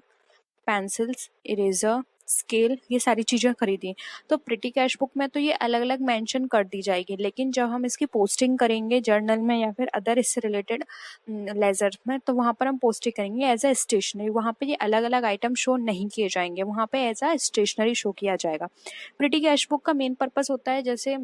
पेंसिल्स, इरेजर, स्केल, ये सारी चीज़ें खरीदी, तो प्रिटी कैश बुक में तो ये अलग अलग मेंशन कर दी जाएगी, लेकिन जब हम इसकी पोस्टिंग करेंगे जर्नल में या फिर अदर इससे रिलेटेड लेजर में, तो वहाँ पर हम पोस्टिंग करेंगे एज अ स्टेशनरी, वहाँ पे ये अलग अलग आइटम शो नहीं किए जाएंगे, वहाँ पे एज अ स्टेशनरी शो किया जाएगा। प्रिटी कैश बुक का मेन पर्पस होता है जैसे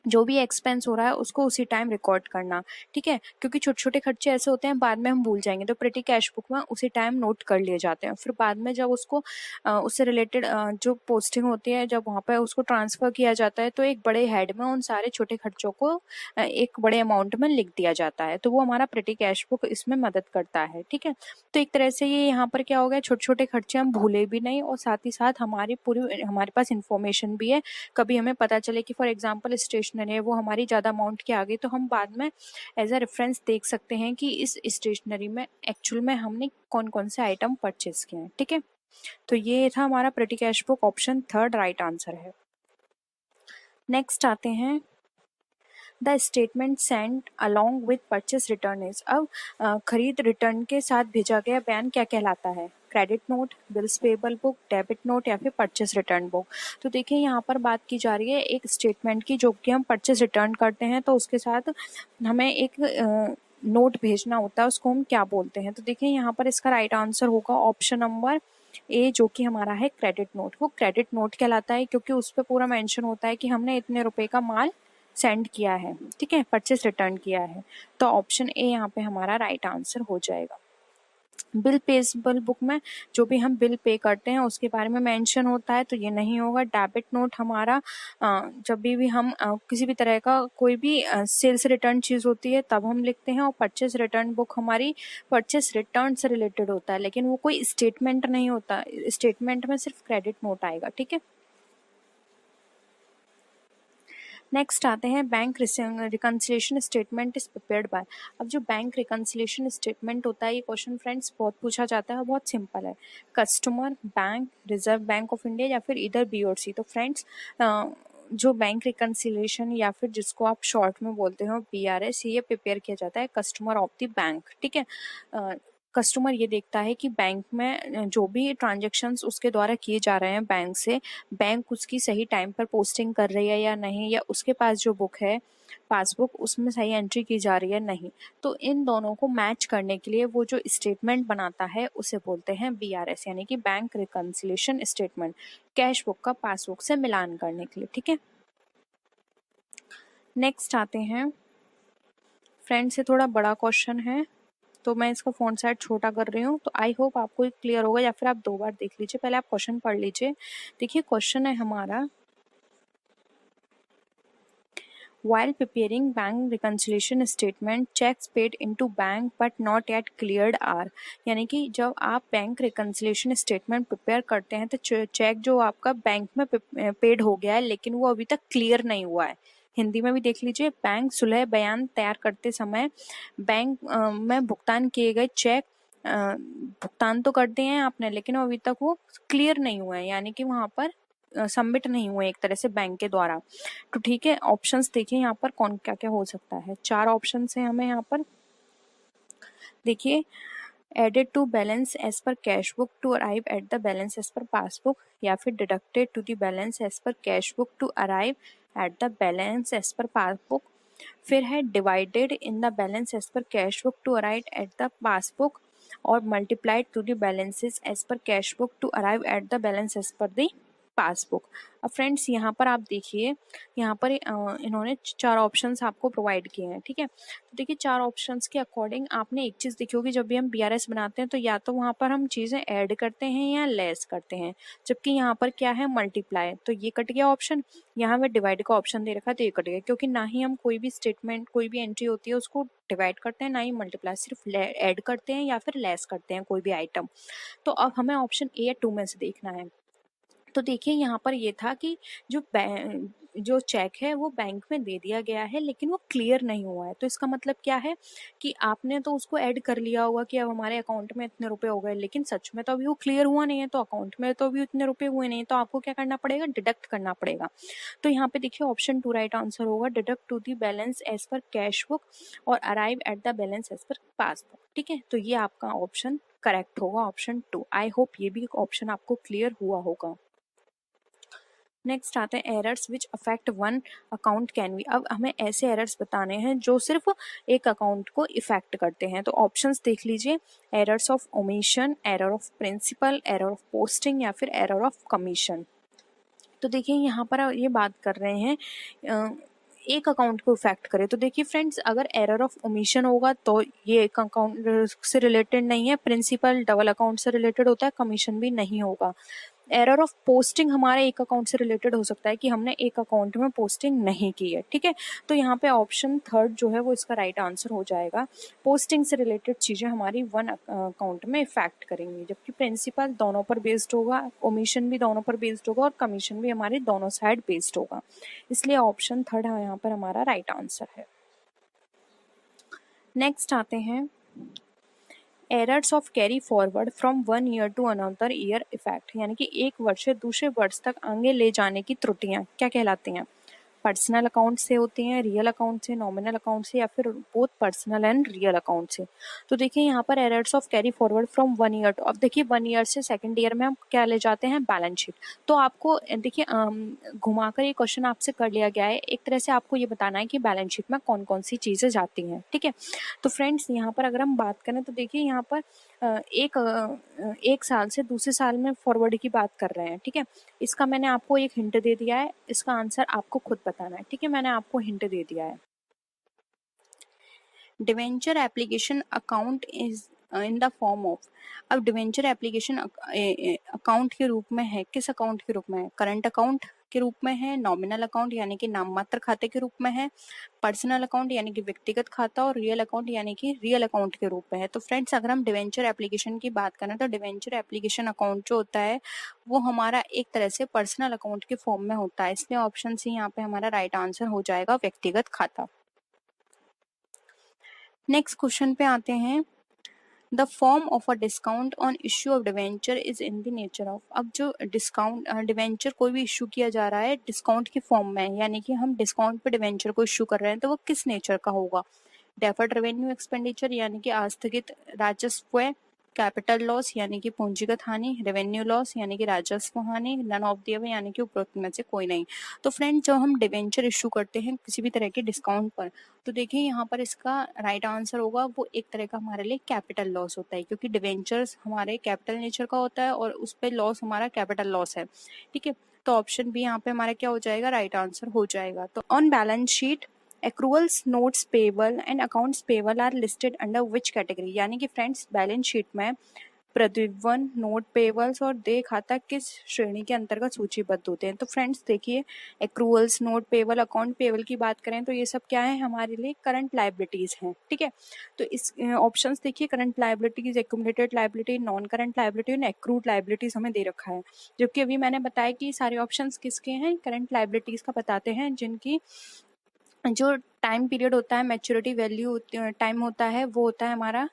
जो भी एक्सपेंस हो रहा है उसको उसी टाइम रिकॉर्ड करना, ठीक है, क्योंकि छोटे छोटे खर्चे ऐसे होते हैं बाद में हम भूल जाएंगे, तो प्रिटी कैश बुक में उसी टाइम नोट कर लिए जाते हैं, फिर बाद में जब उसको उससे रिलेटेड जो पोस्टिंग होती है जब वहाँ पे उसको ट्रांसफर किया जाता है तो एक बड़े हेड में उन सारे छोटे खर्चों को एक बड़े अमाउंट में लिख दिया जाता है, तो वो हमारा प्रिटी कैश बुक इसमें मदद करता है, ठीक है। तो एक तरह से ये यहाँ पर क्या हो गया, छोटे छोटे खर्चे हम भूले भी नहीं और साथ ही साथ हमारी पूरी हमारे पास इंफॉर्मेशन भी है, कभी हमें पता चले कि फॉर एग्जांपल स्टेशनरी है वो हमारी ज़्यादा अमाउंट की आ गई, तो हम बाद में एज अ रेफरेंस देख सकते हैं कि इस स्टेशनरी में एक्चुअल में हमने कौन कौन से आइटम परचेज किए हैं, ठीक है। तो ये था हमारा petty cash book, option 3 right answer है। नेक्स्ट आते हैं the statement send along with purchase return is, अब खरीद रिटर्न के साथ भेजा गया बयान क्या कहलाता है? Credit note, bills payable book, debit note या फिर परचेस रिटर्न बुक। तो देखिए यहाँ पर बात की जा रही है एक स्टेटमेंट की जो कि हम परचेस रिटर्न करते हैं तो उसके साथ हमें एक नोट भेजना होता है, उसको हम क्या बोलते हैं? तो देखिए यहाँ पर इसका राइट आंसर होगा ऑप्शन नंबर ए, जो कि हमारा है क्रेडिट नोट। वो क्रेडिट नोट कहलाता है क्योंकि उस पर पूरा मेंशन होता है कि हमने इतने रुपए का माल सेंड किया है, ठीक है, परचेस रिटर्न किया है, तो ऑप्शन ए यहाँ पे हमारा राइट आंसर हो जाएगा। बिल पेबल बुक में जो भी हम बिल पे करते हैं उसके बारे में मेंशन होता है, तो ये नहीं होगा। डेबिट नोट हमारा जब भी हम किसी भी तरह का कोई भी सेल्स रिटर्न चीज़ होती है तब हम लिखते हैं, और परचेस रिटर्न बुक हमारी परचेस रिटर्न से रिलेटेड होता है, लेकिन वो कोई स्टेटमेंट नहीं होता, स्टेटमेंट में सिर्फ क्रेडिट नोट आएगा, ठीक है। नेक्स्ट आते हैं bank reconciliation statement is prepared by, अब जो बैंक रिकन्सिलेशन स्टेटमेंट होता है ये क्वेश्चन फ्रेंड्स बहुत पूछा जाता है, बहुत सिंपल है, customer, bank, reserve bank of India या फिर इधर बी और सी। तो फ्रेंड्स जो बैंक रिकन्सिलेशन या फिर जिसको आप शॉर्ट में बोलते हो BRS, ये प्रिपेयर किया जाता है कस्टमर ऑफ द बैंक, ठीक है। कस्टमर ये देखता है कि बैंक में जो भी ट्रांजैक्शंस उसके द्वारा किए जा रहे हैं बैंक से, बैंक उसकी सही टाइम पर पोस्टिंग कर रही है या नहीं, या उसके पास जो बुक है पासबुक उसमें सही एंट्री की जा रही है नहीं। तो इन दोनों को मैच करने के लिए वो जो स्टेटमेंट बनाता है उसे बोलते हैं BRS, यानी कि bank reconciliation statement, cash book का पासबुक से मिलान करने के लिए। ठीक है, नेक्स्ट आते हैं फ्रेंड से थोड़ा बड़ा क्वेश्चन है, तो मैं इसका फॉन्ट साइज छोटा कर रही हूँ। तो आई होप आपको क्लियर होगा, या फिर आप 2 बार देख लीजिए। पहले आप क्वेश्चन पढ़ लीजिए। देखिए क्वेश्चन है हमारा, while preparing bank reconciliation statement, checks paid into bank but not yet cleared are, यानी कि जब आप बैंक रिकंसिलिएशन स्टेटमेंट प्रिपेयर करते हैं तो चेक जो आपका बैंक में पेड हो गया है लेकिन वो अभी तक क्लियर नहीं हुआ है। हिंदी में भी देख लीजिए, बैंक सुलह बयान तैयार करते समय बैंक में भुगतान किए गए चेक भुगतान तो कर दिए हैं आपने, लेकिन अभी तक वो क्लियर नहीं हुआ है, यानी कि वहां पर सबमिट नहीं हुए एक तरह से बैंक के द्वारा। तो ठीक है, ऑप्शंस देखिए यहाँ पर कौन क्या क्या हो सकता है। 4 ऑप्शंस हैं हमें यहाँ पर। देखिए, added to balance as per cash book to arrive at the balance as per passbook, या फिर deducted to the balance as per cash book to arrive at the balance as per passbook. फिर है divided in the balance as per cash book to arrive at the passbook, और multiplied to the balances as per cash book to arrive at the balance as per the passbook. अब friends यहाँ पर आप देखिए, यहाँ पर इन्होंने 4 options आपको प्रोवाइड किए हैं। ठीक है, तो देखिए 4 ऑप्शंस के अकॉर्डिंग आपने एक चीज देखी होगी, जब भी हम BRS बनाते हैं तो या तो वहां पर हम चीजें ऐड करते हैं या लेस करते हैं, जबकि यहाँ पर क्या है, मल्टीप्लाई। तो ये कट गया ऑप्शन। यहाँ में डिवाइड का ऑप्शन दे रखा है तो ये कट गया, क्योंकि ना ही हम कोई भी स्टेटमेंट, कोई भी एंट्री होती है उसको डिवाइड करते हैं, ना ही मल्टीप्लाई, सिर्फ ऐड करते हैं या फिर लेस करते हैं कोई भी आइटम। तो अब हमें ऑप्शन ए या 2 में से देखना है। तो देखिए यहाँ पर ये था कि जो चेक है वो बैंक में दे दिया गया है लेकिन वो क्लियर नहीं हुआ है। तो इसका मतलब क्या है कि आपने तो उसको ऐड कर लिया होगा कि अब हमारे अकाउंट में इतने रुपए हो गए, लेकिन सच में तो अभी वो क्लियर हुआ नहीं है, तो अकाउंट में तो अभी इतने रुपए हुए नहीं, तो आपको क्या करना पड़ेगा, डिडक्ट करना पड़ेगा। तो यहाँ पे देखिए ऑप्शन 2 राइट आंसर होगा, deduct to the balance as per cash book और arrive at the balance as per passbook. ठीक है, तो ये आपका ऑप्शन करेक्ट होगा, ऑप्शन 2। आई होप ये भी ऑप्शन आपको क्लियर हुआ होगा। नेक्स्ट आते हैं errors which affect one account can be. अब हमें ऐसे एरर्स बताने हैं जो सिर्फ एक अकाउंट को इफेक्ट करते हैं। तो ऑप्शंस देख लीजिए, errors of omission, error of principle, error of posting, या फिर एरर ऑफ कमीशन। तो देखिए यहाँ पर ये बात कर रहे हैं एक अकाउंट को इफेक्ट करे। तो देखिए फ्रेंड्स, अगर एरर ऑफ ओमिशन होगा तो ये एक अकाउंट से रिलेटेड नहीं है, प्रिंसिपल डबल अकाउंट से रिलेटेड होता है, कमीशन भी नहीं होगा। एरर ऑफ पोस्टिंग हमारे एक अकाउंट से रिलेटेड हो सकता है कि हमने एक अकाउंट में पोस्टिंग नहीं की है। ठीक है, तो यहाँ पे ऑप्शन 3 जो है वो इसका राइट आंसर हो जाएगा। पोस्टिंग से रिलेटेड चीजें हमारी वन अकाउंट में इफेक्ट करेंगी, जबकि प्रिंसिपल दोनों पर बेस्ड होगा, ओमिशन भी दोनों पर बेस्ड होगा, और कमीशन भी हमारे दोनों साइड बेस्ड होगा। इसलिए ऑप्शन 3 यहाँ पर हमारा राइट आंसर है। नेक्स्ट आते हैं errors of carry forward from one year to another year effect, यानी कि एक वर्ष से दूसरे वर्ष तक आगे ले जाने की त्रुटियां क्या कहलाती हैं। पर्सनल अकाउंट से होती हैं, रियल अकाउंट से, नॉमिनल अकाउंट से, या फिर both personal and real account से। तो देखिए यहाँ पर errors of carry forward from 1 year to, अब देखिए 1 ईयर से 2nd ईयर में हम क्या ले जाते हैं, बैलेंस शीट। तो आपको देखिए घुमाकर ये क्वेश्चन आपसे कर लिया गया है, एक तरह से आपको ये बताना है कि बैलेंस शीट में कौन कौन सी चीजें जाती हैं। ठीक है, तो फ्रेंड्स यहाँ पर अगर हम बात करें तो देखिए यहाँ पर एक साल से दूसरे साल में फॉरवर्ड की बात कर रहे हैं। ठीक है, इसका मैंने आपको एक हिंट दे दिया है, इसका आंसर आपको खुद बताना है। ठीक है, मैंने आपको हिंट दे दिया है। Debenture application account is in the form of, अब डिवेंचर एप्लीकेशन अकाउंट के रूप में है, किस अकाउंट के रूप में है, करंट अकाउंट के रूप में है, नॉमिनल अकाउंट यानी कि नाम मात्र खाते के रूप में है, पर्सनल अकाउंट यानी कि व्यक्तिगत खाता, और रियल अकाउंट यानी कि रियल अकाउंट के रूप में है। तो फ्रेंड्स, अगर हम डिवेंचर एप्लीकेशन की बात करें तो डिवेंचर एप्लीकेशन अकाउंट जो होता है वो हमारा एक तरह से पर्सनल अकाउंट के फॉर्म में होता है, इसलिए ऑप्शन सी यहाँ पे हमारा राइट आंसर हो जाएगा, व्यक्तिगत खाता। नेक्स्ट क्वेश्चन पे आते हैं, the form of a discount on issue of debenture is in the nature of, अब जो डिस्काउंट डिवेंचर कोई भी इश्यू किया जा रहा है डिस्काउंट के फॉर्म में, यानी कि हम डिस्काउंट पे डिवेंचर को इश्यू कर रहे हैं, तो वो किस नेचर का होगा, डेफर्ड रेवेन्यू एक्सपेंडिचर यानी कि आस्थगित राजस्व, कैपिटल लॉस यानी कि पूंजीगत हानि, रेवेन्यू लॉस यानी कि राजस्व हानि, नन ऑफ द अबव यानी कि उपरोक्त में से कोई नहीं। तो फ्रेंड जब हम डिवेंचर इशू करते हैं किसी भी तरह के डिस्काउंट पर, तो देखिए यहाँ पर इसका राइट आंसर होगा वो एक तरह का हमारे लिए कैपिटल लॉस होता है, क्योंकि डिवेंचर्स हमारे कैपिटल नेचर का होता है और उस पर लॉस हमारा कैपिटल लॉस है। ठीक है, तो ऑप्शन बी यहाँ पे हमारा क्या हो जाएगा, राइट आंसर हो जाएगा। तो on balance sheet accruals, notes payable and accounts payable are listed under which category, यानी कि फ्रेंड्स बैलेंस शीट में प्रतिवन, नोट पेबल्स और देय खाता किस श्रेणी के अंतर्गत सूचीबद्ध होते हैं। तो फ्रेंड्स देखिए, एक्रूअल्स, नोट पेबल, अकाउंट पेबल की बात करें तो ये सब क्या है, हमारे लिए करंट लाइबिलिटीज हैं। ठीक है, तो इस ऑप्शंस देखिए, current liabilities, accumulated liability, non current liability और एक्रूड लाइबिलिटीज हमें दे रखा है, जबकि अभी मैंने बताया कि सारे ऑप्शंस किसके हैं, करंट लाइबिलिटीज का बताते हैं, जिनकी जो टाइम पीरियड होता है, मैच्योरिटी वैल्यू टाइम होता है, वो होता है हमारा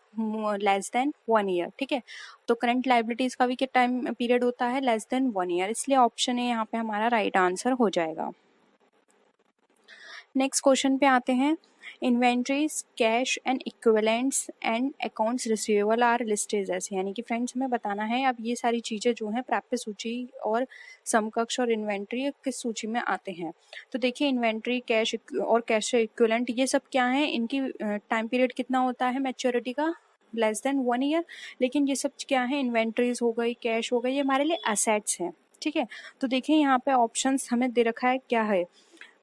लेस देन 1 ईयर। ठीक है, तो करंट लाइबिलिटीज का भी क्या टाइम पीरियड होता है, लेस देन 1 ईयर, इसलिए ऑप्शन ए यहाँ पे हमारा राइट आंसर हो जाएगा। नेक्स्ट क्वेश्चन पे आते हैं। Inventories, cash and equivalents and accounts receivable are listed as, यानी कि फ्रेंड्स हमें बताना है अब ये सारी चीज़ें जो हैं प्राप्य सूची और समकक्ष और इन्वेंट्री किस सूची में आते हैं। तो देखिए, इन्वेंट्री, कैश और कैश इक्विवेलेंट ये सब क्या है, इनकी टाइम पीरियड कितना होता है मैच्योरिटी का, लेस देन 1 ईयर। लेकिन ये सब क्या है, इन्वेंट्रीज हो गई, कैश हो गई, ये हमारे लिए एसेट्स हैं। ठीक है, तो देखिए यहाँ पे ऑप्शंस हमें दे रखा है, क्या है,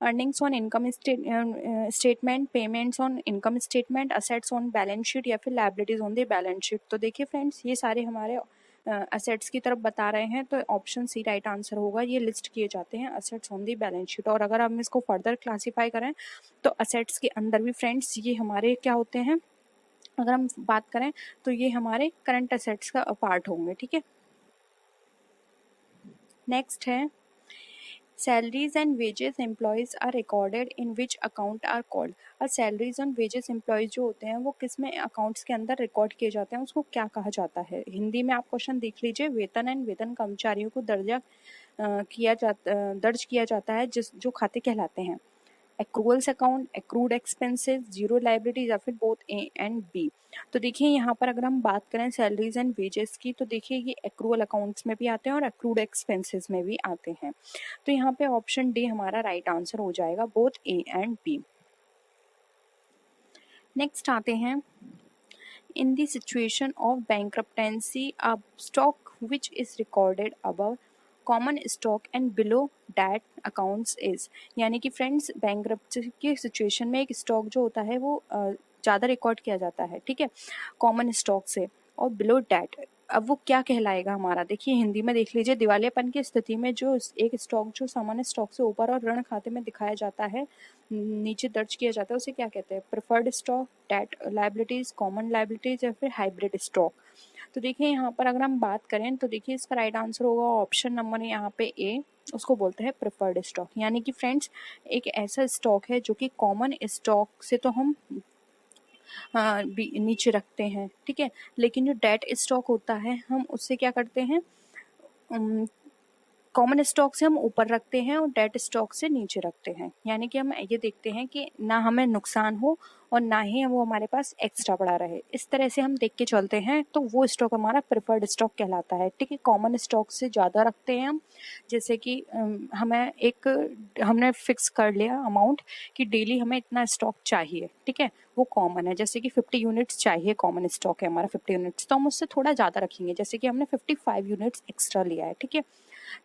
earnings on income statement, payments on income statement, assets on balance sheet या फिर liabilities on the balance sheet. तो देखिए फ्रेंड्स, ये सारे हमारे असेट्स की तरफ बता रहे हैं, तो ऑप्शन सी राइट आंसर होगा। ये लिस्ट किए जाते हैं assets on the balance sheet, और अगर हम इसको फर्दर क्लासीफाई करें तो असेट्स के अंदर भी फ्रेंड्स ये हमारे क्या होते हैं, अगर हम बात करें तो ये हमारे करंट असेट्स का पार्ट होंगे। ठीक है, नेक्स्ट है salaries and wages employees are recorded in which account are called। और salaries and wages employees जो होते हैं वो किस में अकाउंट्स के अंदर रिकॉर्ड किए जाते हैं, उसको क्या कहा जाता है। हिंदी में आप क्वेश्चन देख लीजिए, वेतन एंड वेतन कर्मचारियों को दर्ज किया जाता है जिस जो खाते कहलाते हैं। Accruals account, accrued expenses, zero liabilities या फिर बोथ ए एंड बी। तो देखिए यहाँ पर अगर हम बात करें सैलरीज एंड वेजेस की, तो देखिए ये एक्रूअल अकाउंट्स में भी आते हैं और एक्रूड एक्सपेंसेस में भी आते हैं। तो यहाँ पे ऑप्शन डी हमारा राइट आंसर हो जाएगा, both A and B. Next आते हैं, in the situation of bankruptcy a stock which is recorded above common stock and below that accounts is, यानी कि फ्रेंड्स बैंक्रप्सी की सिचुएशन में एक स्टॉक जो होता है वो ज़्यादा रिकॉर्ड किया जाता है। ठीक है, कॉमन स्टॉक से, और बिलो डैट अब वो क्या कहलाएगा हमारा। देखिए हिंदी में देख लीजिए, दिवालियापन की स्थिति में जो एक स्टॉक जो सामान्य स्टॉक से ऊपर और ऋण खाते में दिखाया जाता है, नीचे दर्ज किया जाता है, उसे क्या कहते हैं, preferred stock, debt liabilities, common liabilities या फिर हाइब्रिड स्टॉक। तो देखिए यहाँ पर अगर हम बात करें तो देखिए इसका राइट आंसर होगा ऑप्शन नंबर यहाँ पे ए, उसको बोलते हैं प्रेफर्ड स्टॉक। यानी कि फ्रेंड्स एक ऐसा स्टॉक है जो कि कॉमन स्टॉक से तो हम नीचे रखते हैं। ठीक है, लेकिन जो डेट स्टॉक होता है हम उससे क्या करते हैं, कॉमन स्टॉक से हम ऊपर रखते हैं और डेट स्टॉक से नीचे रखते हैं। यानी कि हम ये देखते हैं कि ना हमें नुकसान हो और ना ही वो हमारे पास एक्स्ट्रा पड़ा रहे, इस तरह से हम देख के चलते हैं, तो वो स्टॉक हमारा प्रेफर्ड स्टॉक कहलाता है। ठीक है, कॉमन स्टॉक से ज़्यादा रखते हैं हम, जैसे कि हमने फिक्स कर लिया अमाउंट कि डेली हमें इतना स्टॉक चाहिए। ठीक है, वो कॉमन है, जैसे कि 50 यूनिट्स चाहिए, कॉमन स्टॉक है हमारा 50 यूनिट्स, तो हम उससे थोड़ा ज़्यादा रखेंगे, जैसे कि हमने 55 यूनिट्स एक्स्ट्रा लिया है। ठीक है,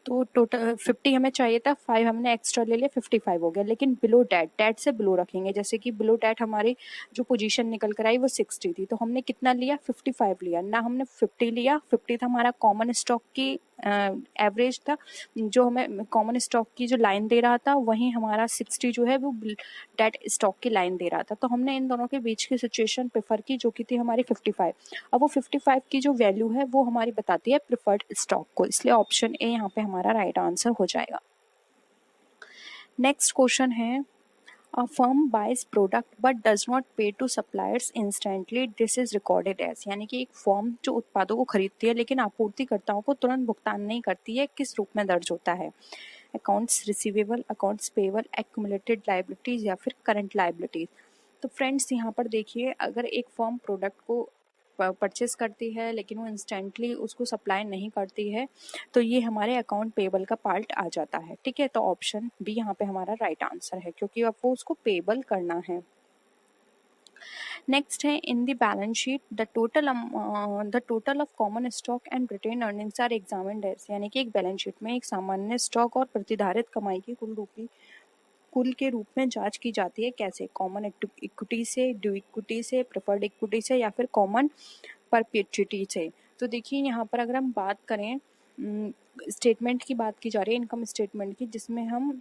तो टोटल 50 हमें चाहिए था, 5 हमने एक्स्ट्रा ले लिया, 55 हो गया। लेकिन बिलो डेट से बिलो रखेंगे, जैसे कि बिलो डेट हमारी जो पोजीशन निकल कर आई वो 60 थी, तो हमने कितना लिया, 55 लिया, ना हमने 50 लिया। 50 था हमारा कॉमन स्टॉक की एवरेज था, जो हमें कॉमन स्टॉक की जो लाइन दे रहा था, वहीं हमारा 60 जो है वो डेट स्टॉक की लाइन दे रहा था। तो हमने इन दोनों के बीच की सिचुएशन प्रेफर की, जो कि थी हमारी 55। अब वो 55 की जो वैल्यू है वो हमारी बताती है प्रेफर्ड स्टॉक को, इसलिए ऑप्शन ए यहाँ पे हमारा राइट आंसर हो जाएगा। नेक्स्ट क्वेश्चन है, A firm buys product but does not pay to suppliers instantly. This is recorded as, यानी कि एक फर्म जो उत्पादों को खरीदती है लेकिन आपूर्तिकर्ताओं को तुरंत भुगतान नहीं करती है, किस रूप में दर्ज होता है। Accounts receivable, accounts payable, accumulated liabilities या फिर करंट लायबिलिटीज। तो फ्रेंड्स यहाँ पर देखिए, अगर एक फर्म प्रोडक्ट को परचेस करती है लेकिन वो इंस्टेंटली उसको सप्लाई नहीं करती है, तो ये हमारे अकाउंट पेबल का पार्ट आ जाता है। ठीक है, तो ऑप्शन बी यहाँ पे हमारा राइट आंसर है, क्योंकि आपको उसको पेबल करना है। नेक्स्ट है, in the balance sheet the total of common stock and retained earnings are examined as, यानी कि एक बैलेंस शीट में एक सामान्य स्टॉक और प्रतिधारित कमाई की कुल के रूप में जांच की जाती है। कैसे? कॉमन इक्विटी से, ड्यू इक्विटी से, प्रेफर्ड इक्विटी से, या फिर कॉमन परपेचुइटी से। तो देखिए यहाँ पर अगर हम बात करें, स्टेटमेंट की बात की जा रही है, इनकम स्टेटमेंट की, जिसमें हम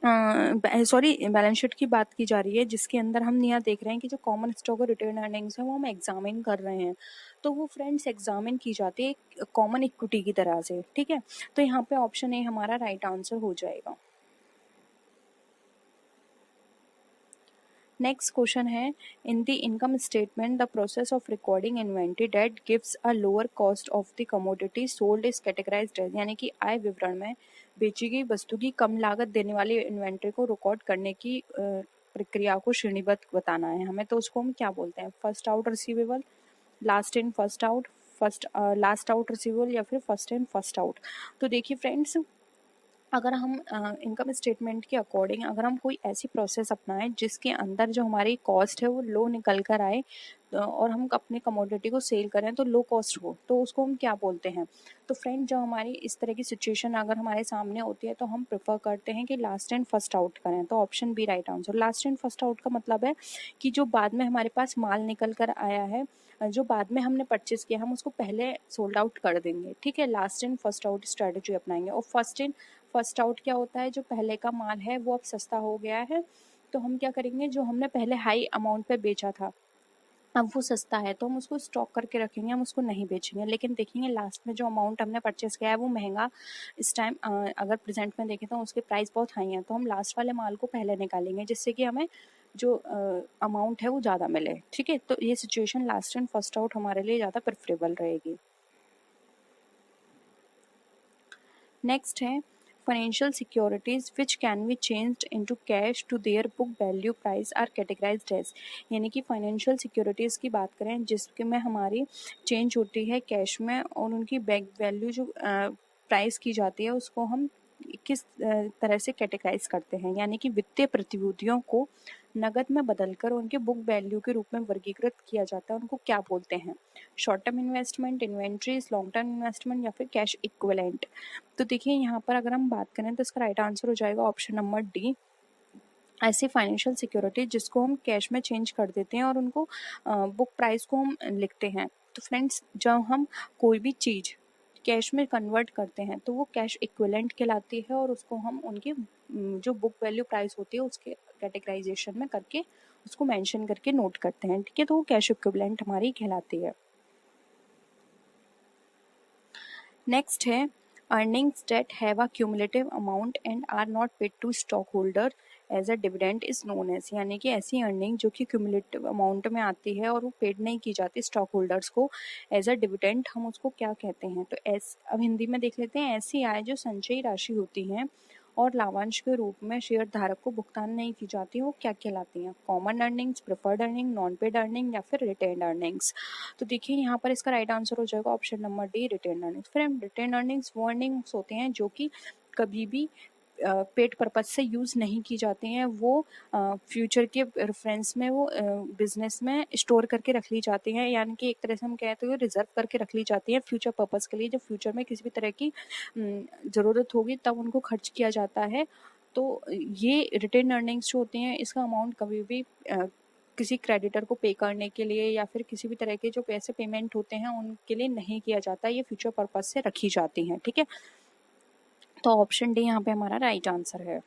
बैलेंस शीट की बात की जा रही है, जिसके अंदर हम यहाँ देख रहे हैं कि जो कॉमन स्टॉक और रिटेन अर्निंग्स है वो हम एग्जामिन कर रहे हैं। तो वो फ्रेंड्स एग्जामिन की जाती है कॉमन इक्विटी की तरह से। ठीक है, तो यहाँ पे ऑप्शन ए हमारा राइट आंसर हो जाएगा। नेक्स्ट क्वेश्चन है, in the income statement the process of recording inventory that gives a lower cost of the commodity sold is categorised as, यानी कि आय विवरण में बेची गई वस्तु की कम लागत देने वाली इन्वेंट्री को रिकॉर्ड करने की प्रक्रिया को श्रेणीबद्ध बताना है हमें। तो उसको हम क्या बोलते हैं? First out receivable, last in first out, last out receivable, या फिर फर्स्ट इन फर्स्ट आउट। तो देखिए फ्रेंड्स, अगर हम इनकम स्टेटमेंट के अकॉर्डिंग अगर हम कोई ऐसी प्रोसेस अपनाएं जिसके अंदर जो हमारी कॉस्ट है वो लो निकल कर आए, और हम अपने कमोडिटी को सेल करें तो लो कॉस्ट हो, तो उसको हम क्या बोलते हैं? तो फ्रेंड, जब हमारी इस तरह की सिचुएशन अगर हमारे सामने होती है तो हम प्रेफर करते हैं कि लास्ट एंड फर्स्ट आउट करें। तो option B right answer. Last and first out का मतलब है कि जो बाद में हमारे पास माल निकल कर आया है, जो बाद में हमने परचेस किया, हम उसको पहले सोल्ड आउट कर देंगे। ठीक है, last in first out strategy अपनाएंगे। और फर्स्ट इन फर्स्ट आउट क्या होता है? जो पहले का माल है वो अब सस्ता हो गया है, तो हम क्या करेंगे, जो हमने पहले हाई अमाउंट पे बेचा था अब वो सस्ता है, तो हम उसको स्टॉक करके रखेंगे, हम उसको नहीं बेचेंगे। लेकिन देखेंगे लास्ट में जो अमाउंट हमने परचेस किया है वो महंगा, इस टाइम अगर प्रेजेंट में देखें तो उसके प्राइस बहुत हाई है, तो हम लास्ट वाले माल को पहले निकालेंगे, जिससे कि हमें जो अमाउंट है वो ज़्यादा मिले। ठीक है, तो ये situation last and first out हमारे लिए ज़्यादा प्रेफरेबल रहेगी। नेक्स्ट है, financial securities which can be changed into cash to their book value price are categorised as, यानी कि फाइनेंशियल सिक्योरिटीज़ की बात करें जिसके में हमारी चेंज होती है कैश में, और उनकी बैक वैल्यू जो प्राइस की जाती है उसको हम किस तरह से कैटेगराइज करते हैं, यानी कि वित्तीय प्रतिभूतियों को नगद में बदलकर उनके बुक वैल्यू के रूप में वर्गीकृत किया जाता है, उनको क्या बोलते हैं? Short term investment, inventories, long term investment, या फिर कैश इक्विवेलेंट। तो देखिए यहाँ पर अगर हम बात करें तो इसका राइट आंसर हो जाएगा ऑप्शन नंबर डी, ऐसी फाइनेंशियल सिक्योरिटी जिसको हम कैश में चेंज कर देते हैं और उनको बुक प्राइस को हम लिखते हैं। तो फ्रेंड्स, जब हम कोई भी चीज़ कैश में कन्वर्ट करते हैं तो वो कैश इक्विवेलेंट कहलाती है, और उसको हम उनके जो बुक वैल्यू प्राइस होती है उसके कैटेगराइजेशन में करके उसको मेंशन करके नोट करते हैं। ठीक है, तो वो कैश इक्विवेलेंट हमारी कहलाती है। नेक्स्ट है, earnings that have a cumulative amount and are not paid to stockholder as a dividend is known as, यानी कि ऐसी अर्निंग जो कि क्यूमुलेटिव अमाउंट में आती है और वो पेड नहीं की जाती स्टॉक होल्डर्स को एज अ डिविडेंड, हम उसको क्या कहते हैं? तो अब हिंदी में देख लेते हैं, ऐसी आय जो संचयी राशि होती है और लाभांश के रूप में शेयर धारक को भुगतान नहीं की जाती, वो क्या कहलाती हैं? Common earnings, preferred earning, non paid earning, या फिर रिटेन्ड अर्निंग्स। तो देखिए यहाँ पर इसका राइट आंसर हो जाएगा option number D, retained earnings. फिर हम रिटेन्ड अर्निंग्स वो अर्निंग्स होते हैं जो कि कभी भी पेड पर्पज से यूज़ नहीं की जाती हैं, वो फ्यूचर के रेफरेंस में वो बिजनेस में स्टोर करके रख ली जाती हैं, यानी कि एक तरह से हम कहते हैं रिजर्व करके रख ली जाती हैं फ्यूचर पर्पज़ के लिए। जब फ्यूचर में किसी भी तरह की ज़रूरत होगी तब उनको खर्च किया जाता है। तो ये रिटेन अर्निंग्स जो होती हैं इसका अमाउंट कभी भी किसी क्रेडिटर को पे करने के लिए या फिर किसी भी तरह के जो पैसे पेमेंट होते हैं उनके लिए नहीं किया जाता, ये फ्यूचर पर्पज से रखी जाती हैं। ठीक है, तो ऑप्शन डी यहाँ पे हमारा राइट आंसर है।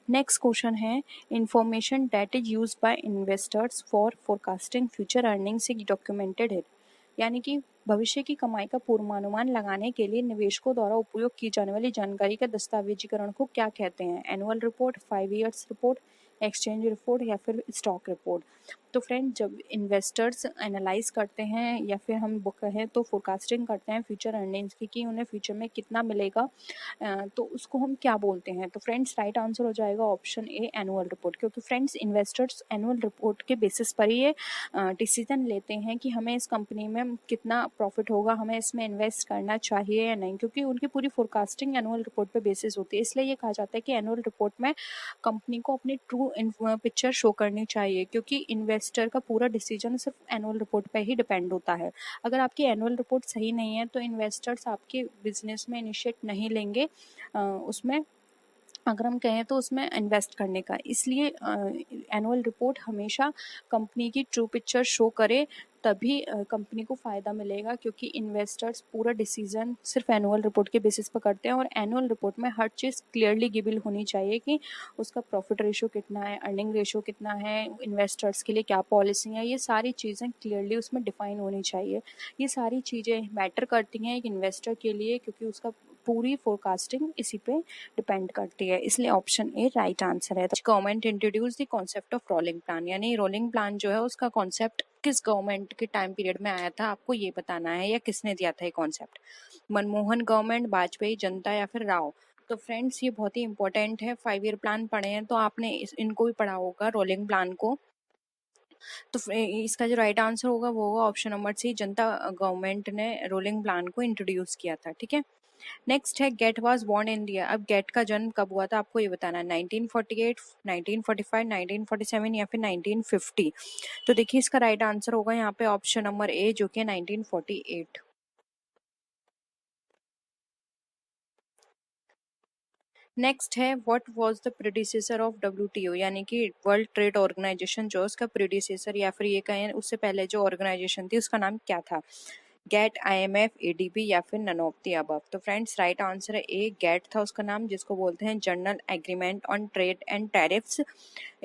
नेक्स्ट क्वेश्चन है, information that is used by investors for forecasting future earnings is documented है, यानी कि भविष्य की कमाई का पूर्वानुमान लगाने के लिए निवेशकों द्वारा उपयोग की जाने वाली जानकारी का दस्तावेजीकरण को क्या कहते हैं? Annual report, 5 years report, exchange report या फिर स्टॉक रिपोर्ट। तो फ्रेंड, जब इन्वेस्टर्स एनालाइज करते हैं या फिर हम बुक कहें तो फोरकास्टिंग करते हैं फ्यूचर अर्निंग्स की कि उन्हें फ्यूचर में कितना मिलेगा, तो उसको हम क्या बोलते हैं। तो फ्रेंड्स, राइट आंसर हो जाएगा ऑप्शन ए, एनुअल रिपोर्ट। क्योंकि फ्रेंड्स, इन्वेस्टर्स एनुअल रिपोर्ट के बेसिस पर ही ये डिसीजन लेते हैं कि हमें इस कंपनी में कितना प्रॉफिट होगा, हमें इसमें इन्वेस्ट करना चाहिए या नहीं, क्योंकि उनकी पूरी फोरकास्टिंग एनुअल रिपोर्ट पे बेसिस होती है। इसलिए ये कहा जाता है कि एनुअल रिपोर्ट में कंपनी को अपनी ट्रू पिक्चर शो करनी चाहिए, क्योंकि इन्वेस्टर का पूरा डिसीजन सिर्फ एनुअल रिपोर्ट पे ही डिपेंड होता है। अगर आपकी एनुअल रिपोर्ट सही नहीं है तो इन्वेस्टर्स आपके बिजनेस में इनिशिएट नहीं लेंगे उसमें, अगर हम कहें तो उसमें इन्वेस्ट करने का। इसलिए एनुअल रिपोर्ट हमेशा कंपनी की ट्रू पिक्चर शो करे, तभी कंपनी को फ़ायदा मिलेगा, क्योंकि इन्वेस्टर्स पूरा डिसीजन सिर्फ एनुअल रिपोर्ट के बेसिस पर करते हैं। और एनुअल रिपोर्ट में हर चीज़ क्लियरली गिवन होनी चाहिए कि उसका प्रॉफिट रेशो कितना है, अर्निंग रेशो कितना है, इन्वेस्टर्स के लिए क्या पॉलिसी है, ये सारी चीज़ें क्लियरली उसमें डिफाइन होनी चाहिए। ये सारी चीज़ें मैटर करती हैं एक इन्वेस्टर के लिए, क्योंकि उसका पूरी फोरकास्टिंग इसी पे डिपेंड करती है। इसलिए ऑप्शन ए राइट आंसर है। Government introduce the concept of rolling plan, यानी रोलिंग प्लान जो है उसका कॉन्सेप्ट किस गवर्नमेंट के टाइम पीरियड में आया था, आपको ये बताना है, या किसने दिया था ये कॉन्सेप्ट। मनमोहन गवर्नमेंट, वाजपेयी, जनता या फिर राव। तो फ्रेंड्स, ये बहुत ही इंपॉर्टेंट है। 5 ईयर प्लान पढ़े हैं तो आपने इनको भी पढ़ा होगा, रोलिंग प्लान को। तो इसका जो राइट आंसर होगा वो होगा ऑप्शन नंबर सी, जनता गवर्नमेंट ने रोलिंग प्लान को इंट्रोड्यूस किया था। ठीक है। नेक्स्ट है GATT was born in India. अब गेट का जन्म कब हुआ था, आपको ये बताना है। 1948, 1945, 1947 या फिर 1950। तो देखिए, इसका राइट आंसर होगा यहाँ पे ऑप्शन नंबर ए, जो कि 1948। नेक्स्ट है what was the predecessor of WTO, यानी कि वर्ल्ड ट्रेड ऑर्गेनाइजेशन जो उसका प्रेडिसेसर या फिर ये कहें उससे पहले जो ऑर्गेनाइजेशन थी उसका नाम क्या था। गेट, आईएमएफ, एडीबी या फिर नन ऑफ द अबव। तो फ्रेंड्स, राइट आंसर है ए, गेट था उसका नाम, जिसको बोलते हैं general agreement on trade and tariffs.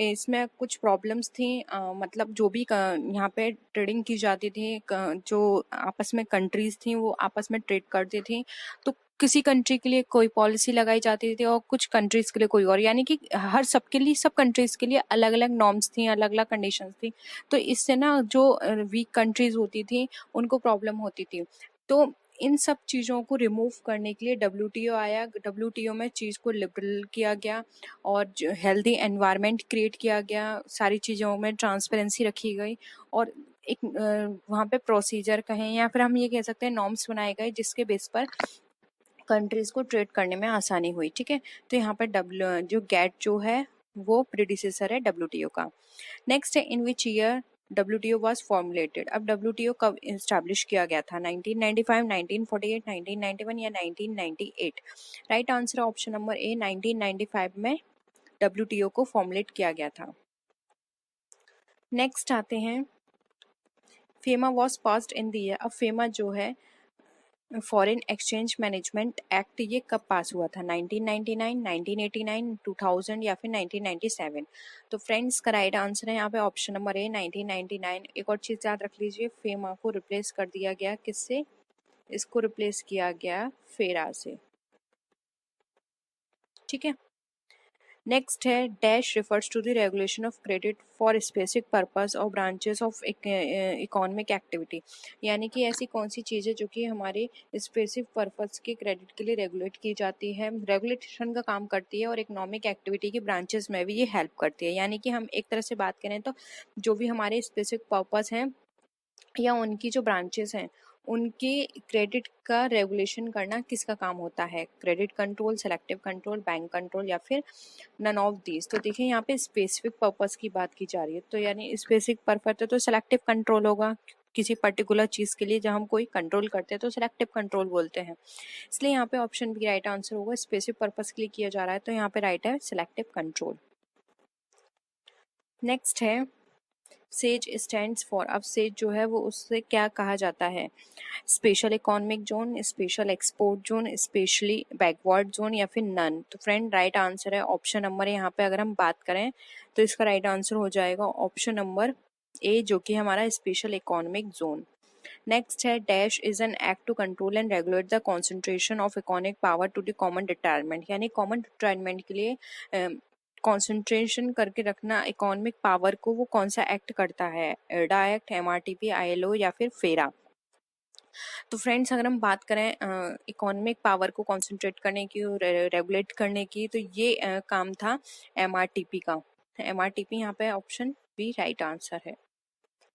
इसमें कुछ प्रॉब्लम्स थी, मतलब जो भी यहाँ पे ट्रेडिंग की जाती थी, जो आपस में कंट्रीज थी वो आपस में ट्रेड करती थी, तो किसी कंट्री के लिए कोई पॉलिसी लगाई जाती थी और कुछ कंट्रीज के लिए कोई और, यानी कि हर सबके लिए, सब कंट्रीज के लिए अलग अलग नॉर्म्स थी, अलग अलग कंडीशंस थी। तो इससे ना जो वीक कंट्रीज होती थी उनको प्रॉब्लम होती थी। तो इन सब चीज़ों को रिमूव करने के लिए डब्ल्यूटीओ आया। डब्ल्यूटीओ में चीज़ को लिबरल किया गया और हेल्दी एनवायरनमेंट क्रिएट किया गया, सारी चीज़ों में ट्रांसपेरेंसी रखी गई, और एक वहाँ पे प्रोसीजर कहें या फिर हम ये कह सकते हैं नॉर्म्स बनाए गए, जिसके बेस पर कंट्रीज को ट्रेड करने में आसानी हुई। ठीक है। तो यहाँ पे जो गेट जो है वो प्रीडिसेसर है डब्ल्यूटीओ का। नेक्स्ट है in which year WTO was formulated. अब डब्ल्यूटीओ कब इस्टेब्लिश किया गया था, 1995, 1948, 1991 या 1998। Right answer option number A, 1995 में डब्ल्यूटीओ को फॉर्मुलेट किया गया था। नेक्स्ट आते हैं FEMA was passed in the year. अब फेमा जो है फॉरेन एक्सचेंज मैनेजमेंट एक्ट, ये कब पास हुआ था, 1999, 1989, 2000 या फिर 1997। तो फ्रेंड्स, का राइट आंसर है यहाँ पे ऑप्शन नंबर ए, 1999। एक और चीज़ याद रख लीजिए, फेमा को रिप्लेस कर दिया गया किससे, इसको रिप्लेस किया गया फेरा से। ठीक है। नेक्स्ट है dash refers to the regulation of credit for specific purpose और ब्रांचेस ऑफ इकोनॉमिक एक्टिविटी, यानी कि ऐसी कौन सी चीज़ है जो कि हमारे स्पेसिफिक पर्पस के क्रेडिट के लिए रेगुलेट की जाती है, रेगुलेशन का काम करती है और इकोनॉमिक एक्टिविटी की ब्रांचेस में भी ये हेल्प करती है। यानी कि हम एक तरह से बात करें तो जो भी हमारे स्पेसिफिक पर्पस हैं या उनकी जो ब्रांचेस हैं उनके क्रेडिट का रेगुलेशन करना किसका काम होता है, credit control, selective control, bank control या फिर नन ऑफ दीज। तो देखिए, यहाँ पे स्पेसिफिक पर्पस की बात की जा रही है, तो यानी स्पेसिफिक पर्पस है तो सेलेक्टिव कंट्रोल होगा, किसी पर्टिकुलर चीज़ के लिए जब हम कोई कंट्रोल करते हैं तो सेलेक्टिव कंट्रोल बोलते हैं। इसलिए यहाँ पे ऑप्शन बी राइट आंसर होगा, स्पेसिफिक पर्पस के लिए किया जा रहा है तो यहाँ पे राइट है सेलेक्टिव कंट्रोल। नेक्स्ट है सेज स्टैंड्स फॉर। अब सेज जो है वो उससे क्या कहा जाता है, special economic zone, special export zone, specially backward zone या फिर नन। तो फ्रेंड, राइट आंसर है ऑप्शन नंबर, यहाँ पे अगर हम बात करें तो इसका राइट आंसर हो जाएगा ऑप्शन नंबर ए, जो कि हमारा स्पेशल इकोनॉमिक जोन। नेक्स्ट है dash is an act to control and regulate the concentration of economic power to the common detriment, यानी कॉमन डिटायरमेंट के लिए कंसंट्रेशन करके रखना इकोनॉमिक पावर को, वो कौन सा एक्ट करता है? एडा एक्ट, एमआरटीपी, आईएलओ या फिर फेरा? तो फ्रेंड्स अगर हम बात करें इकोनॉमिक पावर को कंसंट्रेट करने की और रेगुलेट करने की, तो ये काम था एमआरटीपी का। एमआरटीपी यहाँ पे ऑप्शन बी राइट आंसर है,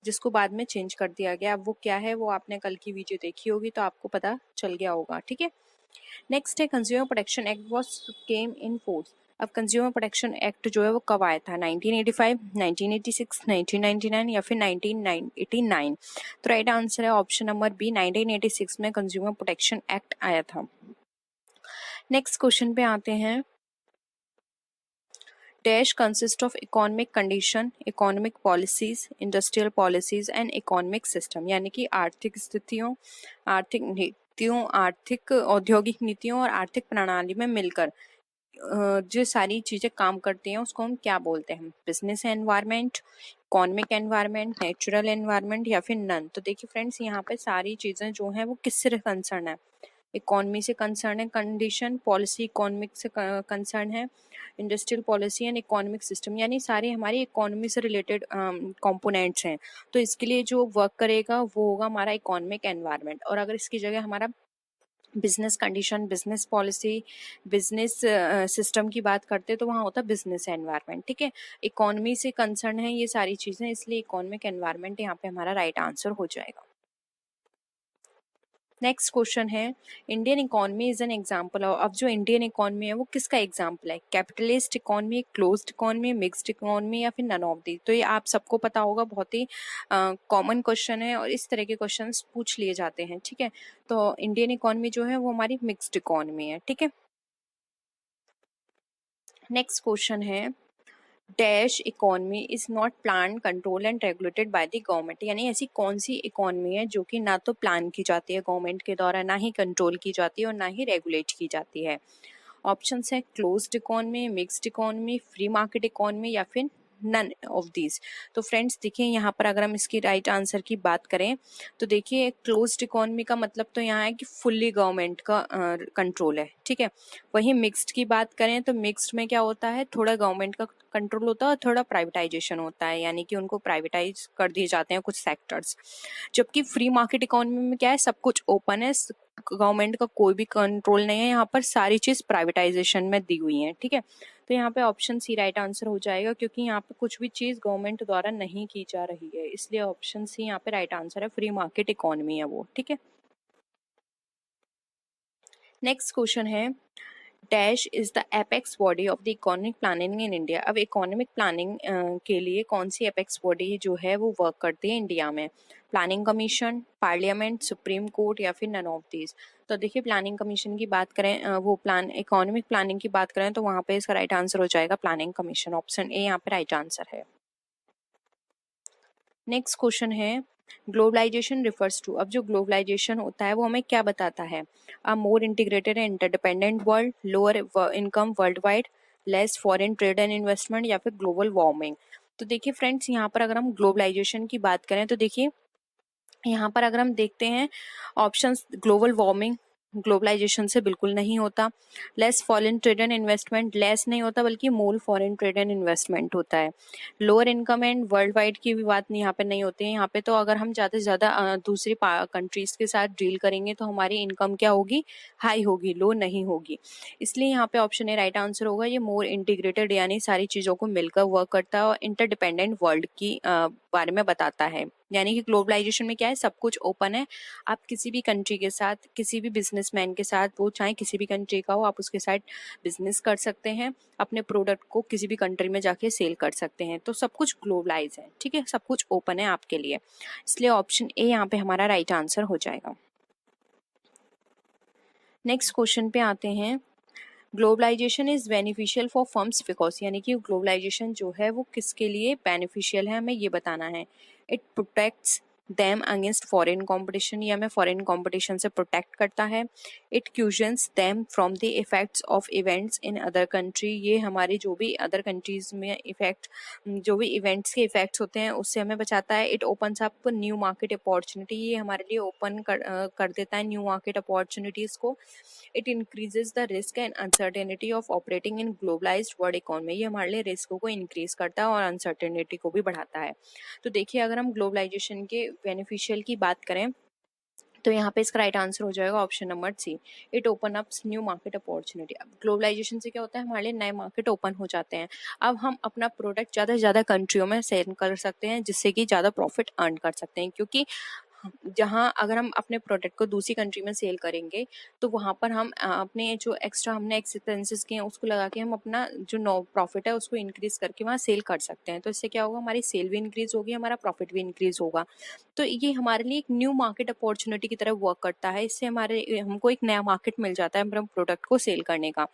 जिसको बाद में चेंज कर दिया गया। अब वो क्या है वो आपने कल की वीडियो देखी होगी तो आपको पता चल गया होगा, ठीक है। नेक्स्ट है consumer protection act was came in force. अब कंज्यूमर प्रोटेक्शन एक्ट जो है वो कब आया था? 1985, 1986, 1999 या फिर 1989? तो राइट आंसर है ऑप्शन नंबर बी, 1986 में कंज्यूमर प्रोटेक्शन एक्ट आया था। नेक्स्ट क्वेश्चन पे आते हैं। Dash consist of economic condition, economic policies, industrial policies and economic system, यानी कि आर्थिक स्थितियों, आर्थिक नीतियों, आर्थिक औद्योगिक नीतियों और आर्थिक प्रणाली में मिलकर जो सारी चीजें काम करती हैं उसको हम क्या बोलते हैं? Business environment, economic environment, natural environment या फिर नन? तो देखिए फ्रेंड्स यहाँ पे सारी चीजें जो हैं वो किससे कंसर्न है? इकोनॉमी से कंसर्न है, कंडीशन पॉलिसी इकोनॉमिक से कंसर्न है, industrial policy and economic system, यानी सारे हमारी इकोनॉमी से रिलेटेड कंपोनेंट्स हैं। तो इसके लिए जो वर्क करेगा वो होगा हमारा इकोनॉमिक एनवायरनमेंट। और अगर इसकी जगह हमारा business condition, business policy, business system की बात करते हैं तो वहाँ होता है बिजनेस एनवायरनमेंट, ठीक है। इकोनॉमी से कंसर्न है ये सारी चीजें, इसलिए इकोनॉमिक एनवायरनमेंट यहाँ पे हमारा राइट आंसर हो जाएगा। नेक्स्ट क्वेश्चन है, Indian economy is an example of. अब जो इंडियन इकोनॉमी है वो किसका एग्जांपल है? Capitalist economy, closed economy, mixed economy या फिर नन ऑफ दी? तो ये आप सबको पता होगा, बहुत ही कॉमन क्वेश्चन है और इस तरह के क्वेश्चंस पूछ लिए जाते हैं, ठीक है। तो इंडियन इकोनॉमी जो है वो हमारी मिक्स्ड इकोनॉमी है, ठीक है। नेक्स्ट क्वेश्चन है, dash economy is not plan, control and regulated by the government, यानी ऐसी कौन सी इकोनॉमी है जो कि ना तो प्लान की जाती है गवर्नमेंट के द्वारा, ना ही कंट्रोल की जाती है और ना ही रेगुलेट की जाती है? ऑप्शंस है closed economy, mixed economy, free market economy या फिर नन ऑफ दीज। तो फ्रेंड्स देखिए यहाँ पर अगर हम इसकी राइट आंसर की बात करें तो देखिए क्लोज्ड इकोनॉमी का मतलब तो यहाँ है कि फुल्ली गवर्नमेंट का कंट्रोल है, ठीक है। वहीं मिक्स्ड की बात करें तो मिक्स्ड में क्या होता है, थोड़ा गवर्नमेंट का कंट्रोल होता है और थोड़ा प्राइवेटाइजेशन होता है, यानी कि उनको प्राइवेटाइज कर दिए जाते हैं कुछ सेक्टर्स। जबकि फ्री मार्केट इकोनॉमी में क्या है, सब कुछ ओपन है, गवर्नमेंट का कोई भी कंट्रोल नहीं है, यहाँ पर सारी चीज प्राइवेटाइजेशन में दी हुई है, ठीक है। तो यहाँ पे ऑप्शन सी राइट आंसर हो जाएगा, क्योंकि यहाँ पे कुछ भी चीज गवर्नमेंट द्वारा नहीं की जा रही है, इसलिए ऑप्शन सी यहाँ पे राइट आंसर है, फ्री मार्केट इकोनॉमी है वो, ठीक है। नेक्स्ट क्वेश्चन है, dash is the apex body of the economic planning in India. अब इकोनॉमिक प्लानिंग के लिए कौन सी एपेक्स बॉडी जो है वो वर्क करती है इंडिया में? Planning commission, parliament, supreme court या फिर नन ऑफ दीज? तो देखिए प्लानिंग कमीशन की बात करें, वो प्लान इकोनॉमिक प्लानिंग की बात करें तो वहाँ पे इसका राइट आंसर हो जाएगा प्लानिंग कमीशन, ऑप्शन ए यहाँ पे राइट आंसर है। नेक्स्ट क्वेश्चन है, ग्लोबलाइजेशन रिफर्स टू। अब जो ग्लोबलाइजेशन होता है वो हमें क्या बताता है? A more integrated and interdependent world, lower income worldwide, less foreign trade and investment या फिर ग्लोबल वार्मिंग? तो देखिए फ्रेंड्स यहाँ पर अगर हम ग्लोबलाइजेशन की बात करें तो देखिए यहाँ पर अगर हम देखते हैं ऑप्शंस, ग्लोबल वार्मिंग ग्लोबलाइजेशन से बिल्कुल नहीं होता, less foreign trade and investment less नहीं होता बल्कि मोर फॉरेन ट्रेड एंड इन्वेस्टमेंट होता है, lower income and world wide की भी बात यहाँ पे नहीं होती है। यहाँ पे तो अगर हम ज़्यादा से ज़्यादा दूसरी कंट्रीज के साथ डील करेंगे तो हमारी इनकम क्या होगी, हाई होगी, लो नहीं होगी। इसलिए यहाँ पे ऑप्शन ए राइट आंसर होगा, ये मोर इंटीग्रेटेड यानी सारी चीज़ों को मिलकर वर्क करता है और इंटरडिपेंडेंट वर्ल्ड की बारे में बताता है। यानी कि ग्लोबलाइजेशन में क्या है, सब कुछ ओपन है, आप किसी भी कंट्री के साथ, किसी भी बिजनेसमैन के साथ, वो चाहे किसी भी कंट्री का हो, आप उसके साथ बिजनेस कर सकते हैं, अपने प्रोडक्ट को किसी भी कंट्री में जाके सेल कर सकते हैं। तो सब कुछ ग्लोबलाइज है, ठीक है, सब कुछ ओपन है आपके लिए, इसलिए ऑप्शन ए यहाँ पे हमारा राइट आंसर हो जाएगा। नेक्स्ट क्वेश्चन पे आते हैं, globalisation is beneficial for firms because, यानी कि ग्लोबलाइजेशन जो है वो किसके लिए बेनिफिशियल है, हमें ये बताना है। It protects them against foreign competition, ये हमें फॉरेन कंपटीशन से प्रोटेक्ट करता है। It cushions them from the effects of events in other country, ये हमारी जो भी अदर कंट्रीज में इफेक्ट, जो भी इवेंट्स के इफेक्ट्स होते हैं उससे हमें बचाता है। It opens up new market opportunity, ये हमारे लिए ओपन कर देता है न्यू मार्केट अपॉर्चुनिटीज़ को। It increases the risk and uncertainty of operating in globalised world economy, ये हमारे लिए रिस्क को इंक्रीज करता है और अनसर्टेनिटी को भी बढ़ाता है। तो देखिए अगर हम ग्लोबलाइजेशन के बेनिफिशियल की बात करें तो यहाँ पे इसका राइट आंसर हो जाएगा option number C, it opens up new market opportunity. अब ग्लोबलाइजेशन से क्या होता है, हमारे लिए नए मार्केट ओपन हो जाते हैं। अब हम अपना प्रोडक्ट ज़्यादा से ज़्यादा कंट्रियों में सेल कर सकते हैं, जिससे कि ज़्यादा प्रॉफिट अर्न कर सकते हैं। क्योंकि जहाँ अगर हम अपने प्रोडक्ट को दूसरी कंट्री में सेल करेंगे तो वहाँ पर हम अपने जो एक्स्ट्रा हमने एक्सपेंसेस किए हैं उसको लगा के हम अपना जो नो प्रॉफिट है उसको इंक्रीज करके वहाँ सेल कर सकते हैं। तो इससे क्या होगा, हमारी सेल भी इंक्रीज होगी, हमारा प्रॉफिट भी इंक्रीज होगा। तो ये हमारे लिए एक न्यू मार्केट अपॉर्चुनिटी की तरह वर्क करता है। इससे हमारे हमको एक नया मार्केट मिल जाता है अपने प्रोडक्ट को सेल करने का।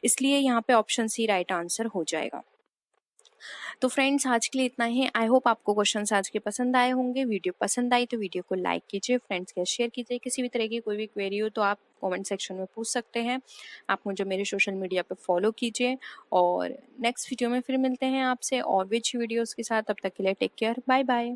इसलिए यहाँ पे ऑप्शन सी राइट आंसर हो जाएगा। तो फ्रेंड्स आज के लिए इतना ही। आई होप आपको क्वेश्चंस आज के पसंद आए होंगे। वीडियो पसंद आई तो वीडियो को लाइक कीजिए, फ्रेंड्स के साथ शेयर कीजिए। किसी भी तरह की कोई भी क्वेरी हो तो आप कमेंट सेक्शन में पूछ सकते हैं। आप मुझे मेरे सोशल मीडिया पे फॉलो कीजिए और नेक्स्ट वीडियो में फिर मिलते हैं आपसे और भी अच्छी वीडियोस के साथ। तब तक के लिए टेक केयर, बाय बाय।